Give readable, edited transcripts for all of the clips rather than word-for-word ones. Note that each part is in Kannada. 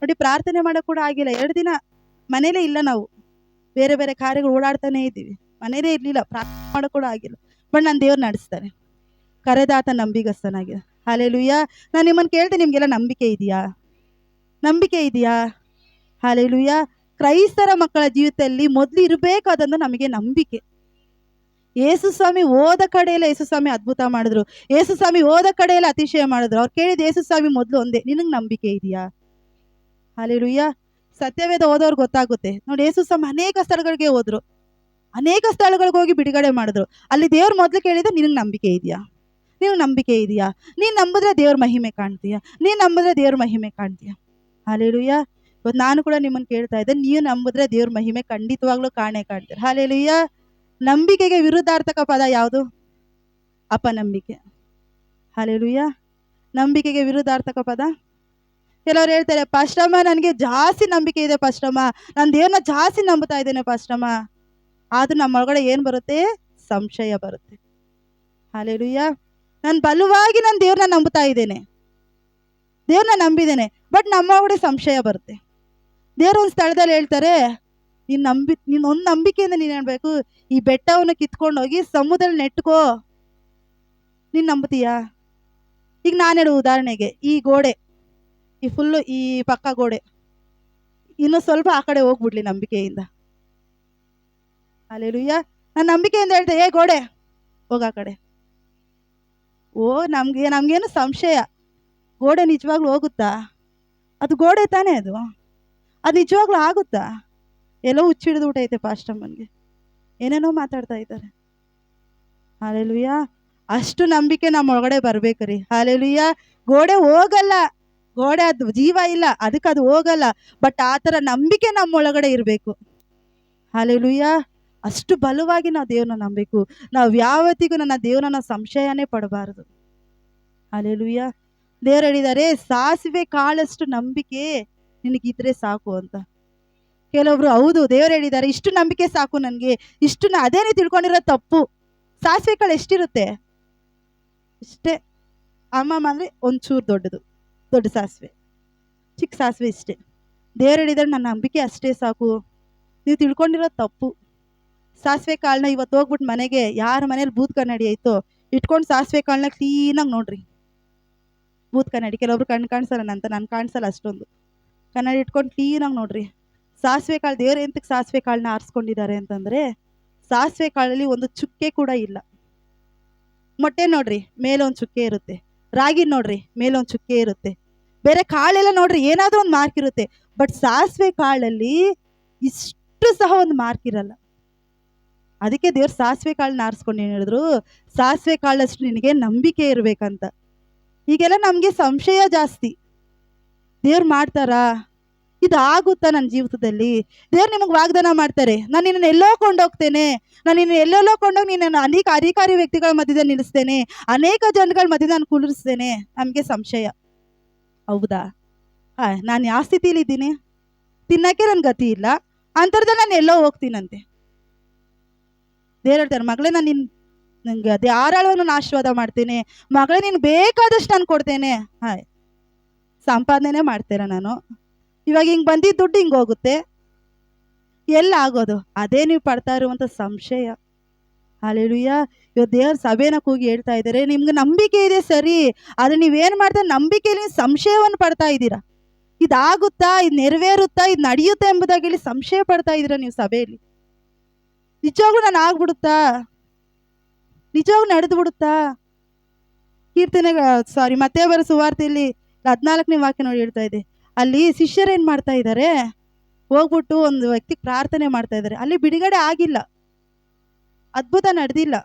ನೋಡಿ, ಪ್ರಾರ್ಥನೆ ಮಾಡೋಕೆ ಕೂಡ ಆಗಿಲ್ಲ. 2 ದಿನ ಮನೇಲೇ ಇಲ್ಲ ನಾವು. ಬೇರೆ ಬೇರೆ ಕಾರ್ಯಗಳು ಓಡಾಡ್ತಾನೆ ಇದ್ದೀವಿ. ಮನೇಲೇ ಇರಲಿಲ್ಲ, ಪ್ರಾರ್ಥನೆ ಮಾಡೋಕೆ ಕೂಡ ಆಗಿಲ್ಲ. ಬಟ್ ನಾನು ದೇವ್ರು ನಡೆಸ್ತಾರೆ. ಕರೆದಾತ ನಂಬಿಗಸ್ತನಾಗಿದೆ. ಹಲ್ಲೆಲೂಯಾ. ನಾನು ನಿಮ್ಮನ್ನು ಕೇಳ್ತೇನೆ, ನಿಮಗೆಲ್ಲ ನಂಬಿಕೆ ಇದೆಯಾ? ನಂಬಿಕೆ ಇದೆಯಾ? ಹಲ್ಲೆಲೂಯಾ. ಕ್ರೈಸ್ತರ ಮಕ್ಕಳ ಜೀವಿತದಲ್ಲಿ ಮೊದಲು ಇರಬೇಕಾದಂದು ನಮಗೆ ನಂಬಿಕೆ. ಯೇಸು ಸ್ವಾಮಿ ಹೋದ ಕಡೆಯಲ್ಲ ಯೇಸು ಸ್ವಾಮಿ ಅದ್ಭುತ ಮಾಡಿದ್ರು. ಯೇಸು ಸ್ವಾಮಿ ಹೋದ ಕಡೆಯಲ್ಲ ಅತಿಶಯ ಮಾಡಿದ್ರು. ಅವ್ರು ಕೇಳಿದ ಯೇಸು ಸ್ವಾಮಿ ಮೊದಲು ಒಂದೇ, ನಿನಗೆ ನಂಬಿಕೆ ಇದೆಯಾ? ಹಲ್ಲೆಲೂಯಾ. ಸತ್ಯವೇದ ಓದೋರ್ಗೆ ಗೊತ್ತಾಗುತ್ತೆ ನೋಡಿ. ಯೇಸು ಸ್ವಾಮಿ ಅನೇಕ ಸ್ಥಳಗಳಿಗೆ ಹೋದ್ರು, ಅನೇಕ ಸ್ಥಳಗಳಿಗೆ ಹೋಗಿ ಬಿಡುಗಡೆ ಮಾಡಿದ್ರು. ಅಲ್ಲಿ ದೇವ್ರು ಮೊದಲು ಕೇಳಿದ, ನಿನಗೆ ನಂಬಿಕೆ ಇದೆಯಾ? ನಿನಗೆ ನಂಬಿಕೆ ಇದೆಯಾ? ನೀನು ನಂಬಿದ್ರೆ ದೇವ್ರ ಮಹಿಮೆ ಕಾಣ್ತೀಯ, ನೀನು ನಂಬಿದ್ರೆ ದೇವ್ರ ಮಹಿಮೆ ಕಾಣ್ತೀಯ. ಹಲ್ಲೆಲೂಯಾ. ಇವತ್ತು ನಾನು ಕೂಡ ನಿಮ್ಮನ್ನು ಕೇಳ್ತಾ ಇದ್ದೆ, ನೀವು ನಂಬಿದ್ರೆ ದೇವ್ರ ಮಹಿಮೆ ಖಂಡಿತವಾಗ್ಲೂ ಕಾಣ್ತೀರ. ಹಲ್ಲೆಲೂಯಾ. ನಂಬಿಕೆಗೆ ವಿರುದ್ಧಾರ್ಥಕ ಪದ ಯಾವುದು? ಅಪನಂಬಿಕೆ. ಹಲ್ಲೆಲೂಯಾ. ನಂಬಿಕೆಗೆ ವಿರುದ್ಧಾರ್ಥಕ ಪದ. ಕೆಲವರು ಹೇಳ್ತಾರೆ, ಪಾಸ್ಟಮ್ಮ ನನಗೆ ಜಾಸ್ತಿ ನಂಬಿಕೆ ಇದೆ ಪಾಸ್ಟಮ್ಮ, ನಾನು ದೇವ್ರನ್ನ ಜಾಸ್ತಿ ನಂಬ್ತಾ ಇದ್ದೇನೆ ಪಾಸ್ಟಮ್ಮ. ಆದ್ರೂ ನಮ್ಮ ಒಳಗಡೆ ಏನು ಬರುತ್ತೆ? ಸಂಶಯ ಬರುತ್ತೆ. ಹಲ್ಲೆಲೂಯಾ. ನಾನು ಬಲವಾಗಿ ನಾನು ದೇವ್ರನ್ನ ನಂಬ್ತಾ ಇದ್ದೇನೆ, ದೇವ್ರನ್ನ ನಂಬಿದ್ದೇನೆ, ಬಟ್ ನಮ್ಮ ಒಳಗಡೆ ಸಂಶಯ ಬರುತ್ತೆ. ದೇವ್ರ ಒಂದು ಸ್ಥಳದಲ್ಲಿ ಹೇಳ್ತಾರೆ, ನೀನು ಒಂದು ನಂಬಿಕೆಯಿಂದ ನೀನು ಹೇಳ್ಬೇಕು, ಈ ಬೆಟ್ಟವನ್ನು ಕಿತ್ಕೊಂಡೋಗಿ ಸಮುದ್ರದಲ್ಲಿ ನೆಟ್ಕೋ, ನೀನು ನಂಬ್ತೀಯಾ? ಈಗ ನಾನು ಹೇಳು ಉದಾಹರಣೆಗೆ, ಈ ಗೋಡೆ, ಈ ಫುಲ್ಲು ಈ ಪಕ್ಕ ಗೋಡೆ ಇನ್ನೂ ಸ್ವಲ್ಪ ಆ ಕಡೆ ಹೋಗ್ಬಿಡ್ಲಿ ನಂಬಿಕೆಯಿಂದ. ಹಲ್ಲೆಲೂಯಾ. ನಾನು ನಂಬಿಕೆಯಿಂದ ಹೇಳ್ತೆ, ಏ ಗೋಡೆ ಹೋಗ ಆ ಕಡೆ. ಓ, ನಮ್ಗೇನು ಸಂಶಯ, ಗೋಡೆ ನಿಜವಾಗ್ಲೂ ಹೋಗುತ್ತಾ? ಅದು ಗೋಡೆ ತಾನೇ, ಅದು ನಿಜವಾಗ್ಲೂ ಆಗುತ್ತಾ? ಎಲ್ಲೋ ಹುಚ್ಚಿಡಿದು ಬಿಟ್ಟೈತೆ ಪಾಸ್ಟಮ್ಮನ್ಗೆ, ಏನೇನೋ ಮಾತಾಡ್ತಾ ಇದ್ದಾರೆ. ಹಲ್ಲೆಲೂಯಾ. ಅಷ್ಟು ನಂಬಿಕೆ ನಮ್ಮ ಒಳಗಡೆ ಬರ್ಬೇಕ್ರಿ. ಹಲ್ಲೆಲೂಯಾ. ಗೋಡೆ ಹೋಗಲ್ಲ, ಗೋಡೆ ಅದು ಜೀವ ಇಲ್ಲ, ಅದಕ್ಕೆ ಅದು ಹೋಗಲ್ಲ. ಬಟ್ ಆ ಥರ ನಂಬಿಕೆ ನಮ್ಮ ಒಳಗಡೆ ಇರಬೇಕು. ಹಲ್ಲೆಲೂಯಾ. ಅಷ್ಟು ಬಲವಾಗಿ ನಾವು ದೇವ್ರನ್ನ ನಂಬಬೇಕು. ನಾವು ಯಾವತ್ತಿಗೂ ನನ್ನ ದೇವ್ರನ್ನ ಸಂಶಯನೇ ಪಡಬಾರದು. ಹಲ್ಲೆಲೂಯಾ. ದೇವ್ರು ಹೇಳಿದ್ದಾರೆ, ಸಾಸಿವೆ ಕಾಳಷ್ಟು ನಂಬಿಕೆ ನಿನಗಿದ್ರೆ ಸಾಕು ಅಂತ. ಕೆಲವೊಬ್ರು ಹೌದು ದೇವ್ರು ಹೇಳಿದ್ದಾರೆ, ಇಷ್ಟು ನಂಬಿಕೆ ಸಾಕು ನನಗೆ, ಇಷ್ಟು ಅದೇನೇ ತಿಳ್ಕೊಂಡಿರೋ ತಪ್ಪು. ಸಾಸಿವೆ ಕಾಳು ಎಷ್ಟಿರುತ್ತೆ? ಇಷ್ಟೇ. ಅಮ್ಮಮ್ಮ ಅಂದರೆ ಒಂಚೂರು ದೊಡ್ಡ ಸಾಸಿವೆ, ಚಿಕ್ಕ ಸಾಸಿವೆ ಇಷ್ಟೇ. ದೇವ್ರು ಹೇಳಿದ್ದಾರೆ, ನನ್ನ ನಂಬಿಕೆ ಅಷ್ಟೇ ಸಾಕು. ನೀವು ತಿಳ್ಕೊಂಡಿರೋ ತಪ್ಪು. ಸಾಸಿವೆ ಕಾಳನ್ನ ಇವತ್ತು ಹೋಗ್ಬಿಟ್ಟು ಮನೆಗೆ, ಯಾರ ಮನೇಲಿ ಬೂತ್ ಕನ್ನಡಿ ಐತೋ ಇಟ್ಕೊಂಡು ಸಾಸಿವೆ ಕಾಳನ್ನ ಕ್ಲೀನಾಗಿ ನೋಡ್ರಿ. ಬೂತ್ ಕನ್ನಡಿ, ಕೆಲವೊಬ್ರು ಕಾಣಿಸಲ್ಲ, ನಾನು ಕಾಣಿಸಲ್ಲ ಅಷ್ಟೊಂದು. ಕನ್ನಡಿ ಇಟ್ಕೊಂಡು ಕ್ಲೀನಾಗಿ ನೋಡ್ರಿ. ಸಾಸಿವೆ ಕಾಳು, ದೇವ್ರು ಎಂತಕ್ಕೆ ಸಾಸಿವೆ ಕಾಳನ್ನ ಆರಿಸ್ಕೊಂಡಿದ್ದಾರೆ ಅಂತಂದರೆ, ಸಾಸಿವೆ ಕಾಳಲ್ಲಿ ಒಂದು ಚುಕ್ಕೆ ಕೂಡ ಇಲ್ಲ. ಮೊಟ್ಟೆ ನೋಡ್ರಿ, ಮೇಲೆ ಒಂದು ಚುಕ್ಕೆ ಇರುತ್ತೆ. ರಾಗಿ ನೋಡ್ರಿ, ಮೇಲೆ ಒಂದು ಚುಕ್ಕೆ ಇರುತ್ತೆ. ಬೇರೆ ಕಾಳೆಲ್ಲ ನೋಡ್ರಿ, ಏನಾದರೂ ಒಂದು ಮಾರ್ಕ್ ಇರುತ್ತೆ. ಬಟ್ ಸಾಸಿವೆ ಕಾಳಲ್ಲಿ ಇಷ್ಟು ಸಹ ಒಂದು ಮಾರ್ಕ್ ಇರಲ್ಲ. ಅದಕ್ಕೆ ದೇವ್ರು ಸಾಸಿವೆ ಕಾಳನ್ನ ಆರಿಸ್ಕೊಂಡು ಏನು ಹೇಳಿದ್ರು, ಸಾಸಿವೆ ಕಾಳಷ್ಟು ನಿನಗೆ ನಂಬಿಕೆ ಇರಬೇಕಂತ. ಈಗೆಲ್ಲ ನಮಗೆ ಸಂಶಯ ಜಾಸ್ತಿ. ದೇವ್ರು ಮಾಡ್ತಾರಾ? ಇದು ಆಗುತ್ತಾ ನನ್ನ ಜೀವಿತದಲ್ಲಿ? ದೇವ್ರು ನಿಮಗೆ ವಾಗ್ದಾನ ಮಾಡ್ತಾರೆ, ನಾನು ನಿನ್ನನ್ನು ಎಲ್ಲೋ ಕೊಂಡೋಗ್ತೇನೆ, ನಾನು ನಿನ್ನ ಎಲ್ಲೆಲ್ಲೋ ಕೊಂಡೋಗಿ ನಿನ್ನನ್ನು ಅನೇಕ ಅಧಿಕಾರಿ ವ್ಯಕ್ತಿಗಳ ಮಧ್ಯದಲ್ಲಿ ನಿಲ್ಲಿಸ್ತೇನೆ, ಅನೇಕ ಜನಗಳ ಮಧ್ಯೆ ನಾನು ಕುಳ್ಳಿಸ್ತೇನೆ. ನಮಗೆ ಸಂಶಯ, ಹೌದಾ? ನಾನು ಯಾವ ಸ್ಥಿತಿಲಿ ಇದ್ದೀನಿ? ತಿನ್ನಕ್ಕೆ ನನ್ನ ಗತಿ ಇಲ್ಲ, ಅಂಥದ್ರಲ್ಲಿ ನಾನು ಎಲ್ಲೋ ಹೋಗ್ತೀನಂತೆ. ದೇವ್ರು ಹೇಳ್ತಾರೆ, ಮಗಳೇ ನಾನು ನಂಗೆ ಧಾರಾಳವಾಗಿ ನಾನು ಆಶೀರ್ವಾದ ಮಾಡ್ತೇನೆ, ಮಗಳೇ ನೀನು ಬೇಕಾದಷ್ಟು ನಾನು ಕೊಡ್ತೇನೆ. ಸಂಪಾದನೆ ಮಾಡ್ತೇನೆ ನಾನು. ಇವಾಗ ಹಿಂಗೆ ಬಂದಿದ್ದ ದುಡ್ಡು ಹಿಂಗೆ ಹೋಗುತ್ತೆ, ಎಲ್ಲ ಆಗೋದು? ಅದೇ ನೀವು ಪಡ್ತಾ ಇರುವಂಥ ಸಂಶಯ. ಹಲ್ಲೆಲೂಯಾ. ಇವತ್ತು ದೇವ್ರ ಸಭೆನ ಕೂಗಿ ಹೇಳ್ತಾ ಇದ್ದಾರೆ, ನಿಮ್ಗೆ ನಂಬಿಕೆ ಇದೆ ಸರಿ, ಆದರೆ ನೀವೇನು ಮಾಡ್ತಾರೆ, ನಂಬಿಕೆಯಲ್ಲಿ ಸಂಶಯವನ್ನು ಪಡ್ತಾ ಇದ್ದೀರಾ. ಇದಾಗುತ್ತಾ, ಇದು ನೆರವೇರುತ್ತಾ, ಇದು ನಡೆಯುತ್ತಾ ಎಂಬುದಾಗಿ ಹೇಳಿ ಸಂಶಯ ಪಡ್ತಾ ಇದ್ದೀರಾ ನೀವು ಸಭೆಯಲ್ಲಿ. ನಿಜವಾಗ್ಲೂ ನಾನು ಆಗ್ಬಿಡುತ್ತಾ? ನಿಜವಾಗ್ಲೂ ನಡೆದು ಬಿಡುತ್ತಾ? ಮತ್ತೆ ಬರೋ ಸುವಾರ್ತೆಯಲ್ಲಿ 14ನೇ ವಾಕ್ಯ ನೋಡಿ ಹೇಳ್ತಾ ಇದೆ. ಅಲ್ಲಿ ಶಿಷ್ಯರು ಏನು ಮಾಡ್ತಾ ಇದ್ದಾರೆ, ಹೋಗ್ಬಿಟ್ಟು ಒಂದು ವ್ಯಕ್ತಿಗೆ ಪ್ರಾರ್ಥನೆ ಮಾಡ್ತಾ ಇದ್ದಾರೆ. ಅಲ್ಲಿ ಬಿಡುಗಡೆ ಆಗಿಲ್ಲ, ಅದ್ಭುತ ನಡೆದಿಲ್ಲ.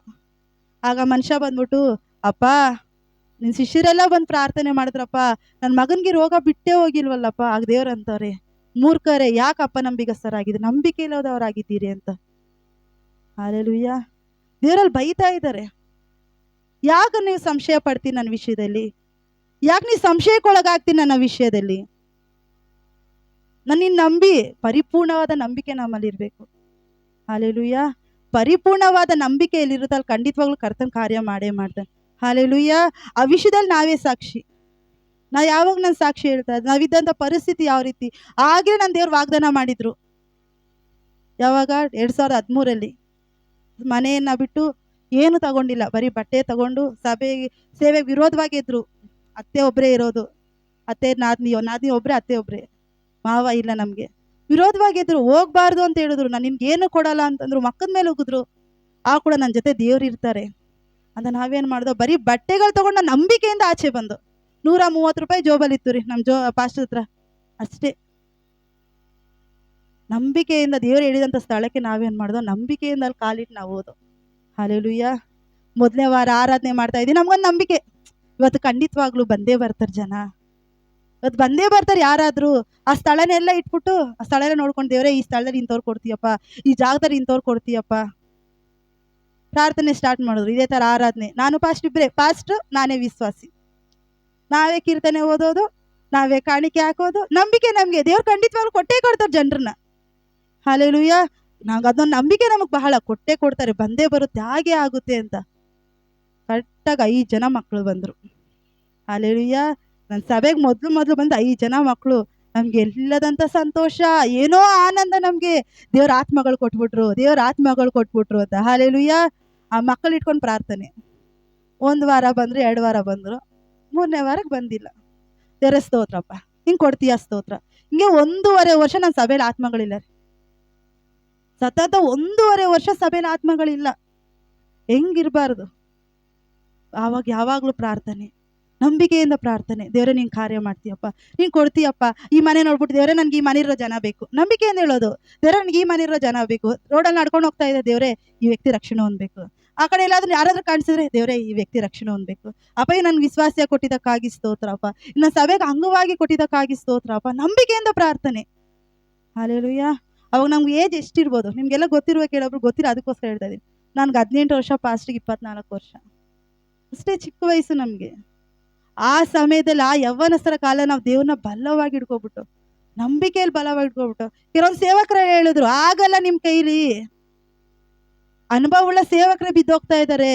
ಆಗ ಮನುಷ್ಯ ಬಂದ್ಬಿಟ್ಟು, ಅಪ್ಪ ನಿನ್ನ ಶಿಷ್ಯರೆಲ್ಲ ಬಂದು ಪ್ರಾರ್ಥನೆ ಮಾಡಿದ್ರಪ್ಪ, ನನ್ನ ಮಗನಿಗೆ ರೋಗ ಬಿಟ್ಟೇ ಹೋಗಿಲ್ವಲ್ಲಪ್ಪ. ಆಗ ದೇವ್ರು ಅಂತಾರೆ, ಮೂರ್ಖರೇ, ಯಾಕಪ್ಪ ನಂಬಿಗಸ್ತರಾಗಿದ್ದೀರಿ, ನಂಬಿಕೆ ಇಲ್ಲದವರಾಗಿದ್ದೀರಿ ಅಂತ. ಹಲ್ಲೆಲೂಯಾ. ದೇವರಲ್ಲಿ ಬೈತಾ ಇದ್ದಾರೆ, ಯಾಕೆ ನೀವು ಸಂಶಯ ಪಡ್ತೀನಿ ನನ್ನ ವಿಷಯದಲ್ಲಿ? ಯಾಕೆ ನೀವು ಸಂಶಯಕ್ಕೊಳಗಾಗ್ತೀನಿ ನನ್ನ ವಿಷಯದಲ್ಲಿ? ನನ್ನ ನಂಬಿ, ಪರಿಪೂರ್ಣವಾದ ನಂಬಿಕೆ ನಮ್ಮಲ್ಲಿ ಇರಬೇಕು. ಹಲ್ಲೆಲೂಯಾ. ಪರಿಪೂರ್ಣವಾದ ನಂಬಿಕೆಯಲ್ಲಿರುತ್ತೆ, ಅಲ್ಲಿ ಖಂಡಿತವಾಗ್ಲೂ ಕರ್ತನ ಕಾರ್ಯ ಮಾಡೇ ಮಾಡ್ತಾನೆ. ಹಲ್ಲೆಲೂಯಾ. ಆ ವಿಷಯದಲ್ಲಿ ನಾವೇ ಸಾಕ್ಷಿ. ಯಾವಾಗ ನಾನು ಸಾಕ್ಷಿ ಹೇಳ್ತಾ ಇದ್ದೆ, ನಾವಿದ್ದಂಥ ಪರಿಸ್ಥಿತಿ ಯಾವ ರೀತಿ. ಹಾಗೆ ನನ್ನ ದೇವ್ರು ವಾಗ್ದಾನ ಮಾಡಿದ್ರು. ಯಾವಾಗ 2013 ಮನೆಯನ್ನ ಬಿಟ್ಟು ಏನು ತಗೊಂಡಿಲ್ಲ, ಬರೀ ಬಟ್ಟೆ ತಗೊಂಡು ಸೇವೆಗೆ ವಿರೋಧವಾಗಿ ಇದ್ರು. ಅತ್ತೆ ಒಬ್ಬರೇ ಇರೋದು, ಅತ್ತೆ ನಾದಿನಿ ಒಬ್ಬರೇ, ಅತ್ತೆ ಒಬ್ಬರೇ, ಮಾವ ಇಲ್ಲ. ನಮಗೆ ವಿರೋಧವಾಗಿದ್ರು, ಹೋಗ್ಬಾರ್ದು ಅಂತ ಹೇಳಿದ್ರು. ನಾನು ನಿಮ್ಗೇನು ಕೊಡಲ್ಲ ಅಂತಂದ್ರು, ಮಕ್ಕದ ಮೇಲೆ ಹೋಗಿದ್ರು. ಆ ಕೂಡ ನನ್ನ ಜೊತೆ ದೇವ್ರು ಇರ್ತಾರೆ ಅಂತ ನಾವೇನು ಮಾಡ್ದೋ, ಬರೀ ಬಟ್ಟೆಗಳು ತಗೊಂಡು ನಂಬಿಕೆಯಿಂದ ಆಚೆ ಬಂದು ₹130 ಜೋಬಲ್ಲಿ ಇತ್ತು ರೀ ನಮ್ಮ ಪಾಸ್ಟರ್ ಹತ್ರ. ಅಷ್ಟೇ ನಂಬಿಕೆಯಿಂದ ದೇವರು ಹೇಳಿದಂಥ ಸ್ಥಳಕ್ಕೆ ನಾವೇನು ಮಾಡ್ದೋ, ನಂಬಿಕೆಯಿಂದ ಅಲ್ಲಿ ಕಾಲಿಟ್ಟು ನಾವು ಹೋದೋ. ಹಲ್ಲೆಲೂಯಾ. ಮೊದಲನೇ ವಾರ ಆರಾಧನೆ ಮಾಡ್ತಾ ಇದ್ದೀವಿ, ನಮ್ಗೊಂದು ನಂಬಿಕೆ, ಇವತ್ತು ಖಂಡಿತವಾಗ್ಲೂ ಬಂದೇ ಬರ್ತಾರೆ ಜನ, ಇವತ್ತು ಬಂದೇ ಬರ್ತಾರೆ ಯಾರಾದರೂ. ಆ ಸ್ಥಳನೆಲ್ಲ ಇಟ್ಬಿಟ್ಟು ಆ ಸ್ಥಳ ಎಲ್ಲ ನೋಡ್ಕೊಂಡು, ದೇವರೇ ಈ ಸ್ಥಳದಲ್ಲಿ ಇಂಥವ್ರು ಕೊಡ್ತೀಯಪ್ಪ, ಈ ಜಾಗದಲ್ಲಿ ಇಂಥವ್ರು ಕೊಡ್ತೀಯಪ್ಪ. ಪ್ರಾರ್ಥನೆ ಸ್ಟಾರ್ಟ್ ಮಾಡಿದ್ರು. ಇದೇ ಥರ ಆರಾಧನೆ, ನಾನು ಪಾಸ್ಟ್ರು ನಾನೇ ವಿಶ್ವಾಸಿ, ನಾವೇ ಕೀರ್ತನೆ ಓದೋದು, ನಾವೇ ಕಾಣಿಕೆ ಹಾಕೋದು. ನಂಬಿಕೆ ನಮಗೆ, ದೇವ್ರು ಖಂಡಿತವಾಗ್ಲೂ ಕೊಟ್ಟೇ ಕೊಡ್ತಾರೆ ಜನರನ್ನ. ಹಲ್ಲೆಲೂಯಾ. ನಂಗೆ ಅದೊಂದು ನಂಬಿಕೆ, ನಮಗೆ ಬಹಳ ಕೊಟ್ಟೇ ಕೊಡ್ತಾರೆ, ಬಂದೇ ಬರುತ್ತೆ, ಹಾಗೆ ಆಗುತ್ತೆ ಅಂತ. ಕರೆಕ್ಟಾಗಿ 5 ಜನ ಮಕ್ಕಳು ಬಂದರು. ಹಲ್ಲೆಲೂಯಾ. ನನ್ನ ಸಭೆಗೆ ಮೊದಲು ಬಂದು 5 ಜನ ಮಕ್ಕಳು. ನಮ್ಗೆ ಎಲ್ಲದಂಥ ಸಂತೋಷ, ಏನೋ ಆನಂದ. ನಮಗೆ ದೇವ್ರ ಆತ್ಮಗಳು ಕೊಟ್ಬಿಟ್ರು ಅಂತ. ಹಲ್ಲೆಲೂಯಾ. ಆ ಮಕ್ಕಳು ಇಟ್ಕೊಂಡು ಪ್ರಾರ್ಥನೆ 1 ವಾರ ಬಂದರು, 2 ವಾರ ಬಂದರು, 3ನೇ ವಾರಕ್ಕೆ ಬಂದಿಲ್ಲ. ದೇವರೇ ಸ್ತೋತ್ರಪ್ಪ, ಹಿಂಗೆ ಕೊಡ್ತೀಯ ಸ್ತೋತ್ರ. ಹಿಂಗೆ 1.5 ವರ್ಷ ನನ್ನ ಸಭೆಯಲ್ಲಿ ಆತ್ಮಗಳಿಲ್ಲ ರೀ. ಸತತ 1.5 ವರ್ಷ ಸಭೆಯಲ್ಲಿ ಆತ್ಮಗಳಿಲ್ಲ. ಹೆಂಗಿರಬಾರ್ದು. ಆವಾಗ ಯಾವಾಗಲೂ ಪ್ರಾರ್ಥನೆ, ನಂಬಿಕೆಯಿಂದ ಪ್ರಾರ್ಥನೆ. ದೇವರೇ ನೀನು ಕಾರ್ಯ ಮಾಡ್ತೀಯಪ್ಪ, ನೀನು ಕೊಡ್ತೀಯಪ್ಪ. ಈ ಮನೆ ನೋಡ್ಬಿಟ್ಟು, ದೇವರೇ ನನಗೆ ಈ ಮನೆ ಇರೋ ಜನ ಬೇಕು. ನಂಬಿಕೆಯಿಂದ ಹೇಳೋದು, ದೇವರೇ ನನಗೆ ಈ ಮನೆ ಇರೋ ಜನ ಬೇಕು. ರೋಡಲ್ಲಿ ನಡ್ಕೊಂಡು ಹೋಗ್ತಾ ಇದೆ, ದೇವರೇ ಈ ವ್ಯಕ್ತಿ ರಕ್ಷಣೆ ಹೊಂದಬೇಕು. ಆ ಕಡೆ ಯಾರಾದ್ರೂ ಕಾಣಿಸಿದ್ರೆ, ದೇವರೇ ಈ ವ್ಯಕ್ತಿ ರಕ್ಷಣೆ ಹೊಂದಬೇಕು. ಅಪ್ಪ ಈ ನನ್ಗೆ ವಿಶ್ವಾಸ ಕೊಟ್ಟಿದ್ದಕ್ಕಾಗಿ ಸ್ತೋತ್ರಪ್ಪ, ಇನ್ನು ಸಭೆಗೆ ಅಂಗವಾಗಿ ಕೊಟ್ಟಿದ್ದಕ್ಕಾಗಿ ಸ್ತೋತ್ರಪ್ಪ. ನಂಬಿಕೆಯಿಂದ ಪ್ರಾರ್ಥನೆ. ಹಲ್ಲೆಲೂಯಾ. ಅವಾಗ ನಮ್ಗೆ ಏಜ್ ಎಷ್ಟಿರ್ಬೋದು ನಿಮಗೆಲ್ಲ ಗೊತ್ತಿರುವ, ಕೆಲವೊಬ್ರು ಗೊತ್ತಿರೋ, ಅದಕ್ಕೋಸ್ಕರ ಹೇಳ್ತಾ ಇದ್ದೀನಿ. ನನಗೆ 18 ವರ್ಷ, ಪಾಸ್ಟ್ರಿಗೆ 24 ವರ್ಷ, ಅಷ್ಟೇ ಚಿಕ್ಕ ವಯಸ್ಸು ನಮಗೆ. ಆ ಸಮಯದಲ್ಲಿ ಆ ಯವ್ವನಸ್ಥರ ಕಾಲ ನಾವು ದೇವ್ರನ್ನ ಬಲವಾಗಿ ಇಟ್ಕೊಬಿಟ್ಟು, ನಂಬಿಕೆಯಲ್ಲಿ ಬಲವಾಗಿ ಇಟ್ಕೊಬಿಟ್ಟು, ಕೆಲವೊಂದು ಸೇವಕರು ಹೇಳಿದ್ರು, ಆಗಲ್ಲ ನಿಮ್ಮ ಕೈಲಿ. ಅನುಭವವುಳ್ಳ ಸೇವಕರೇ ಬಿದ್ದೋಗ್ತಾ ಇದ್ದಾರೆ.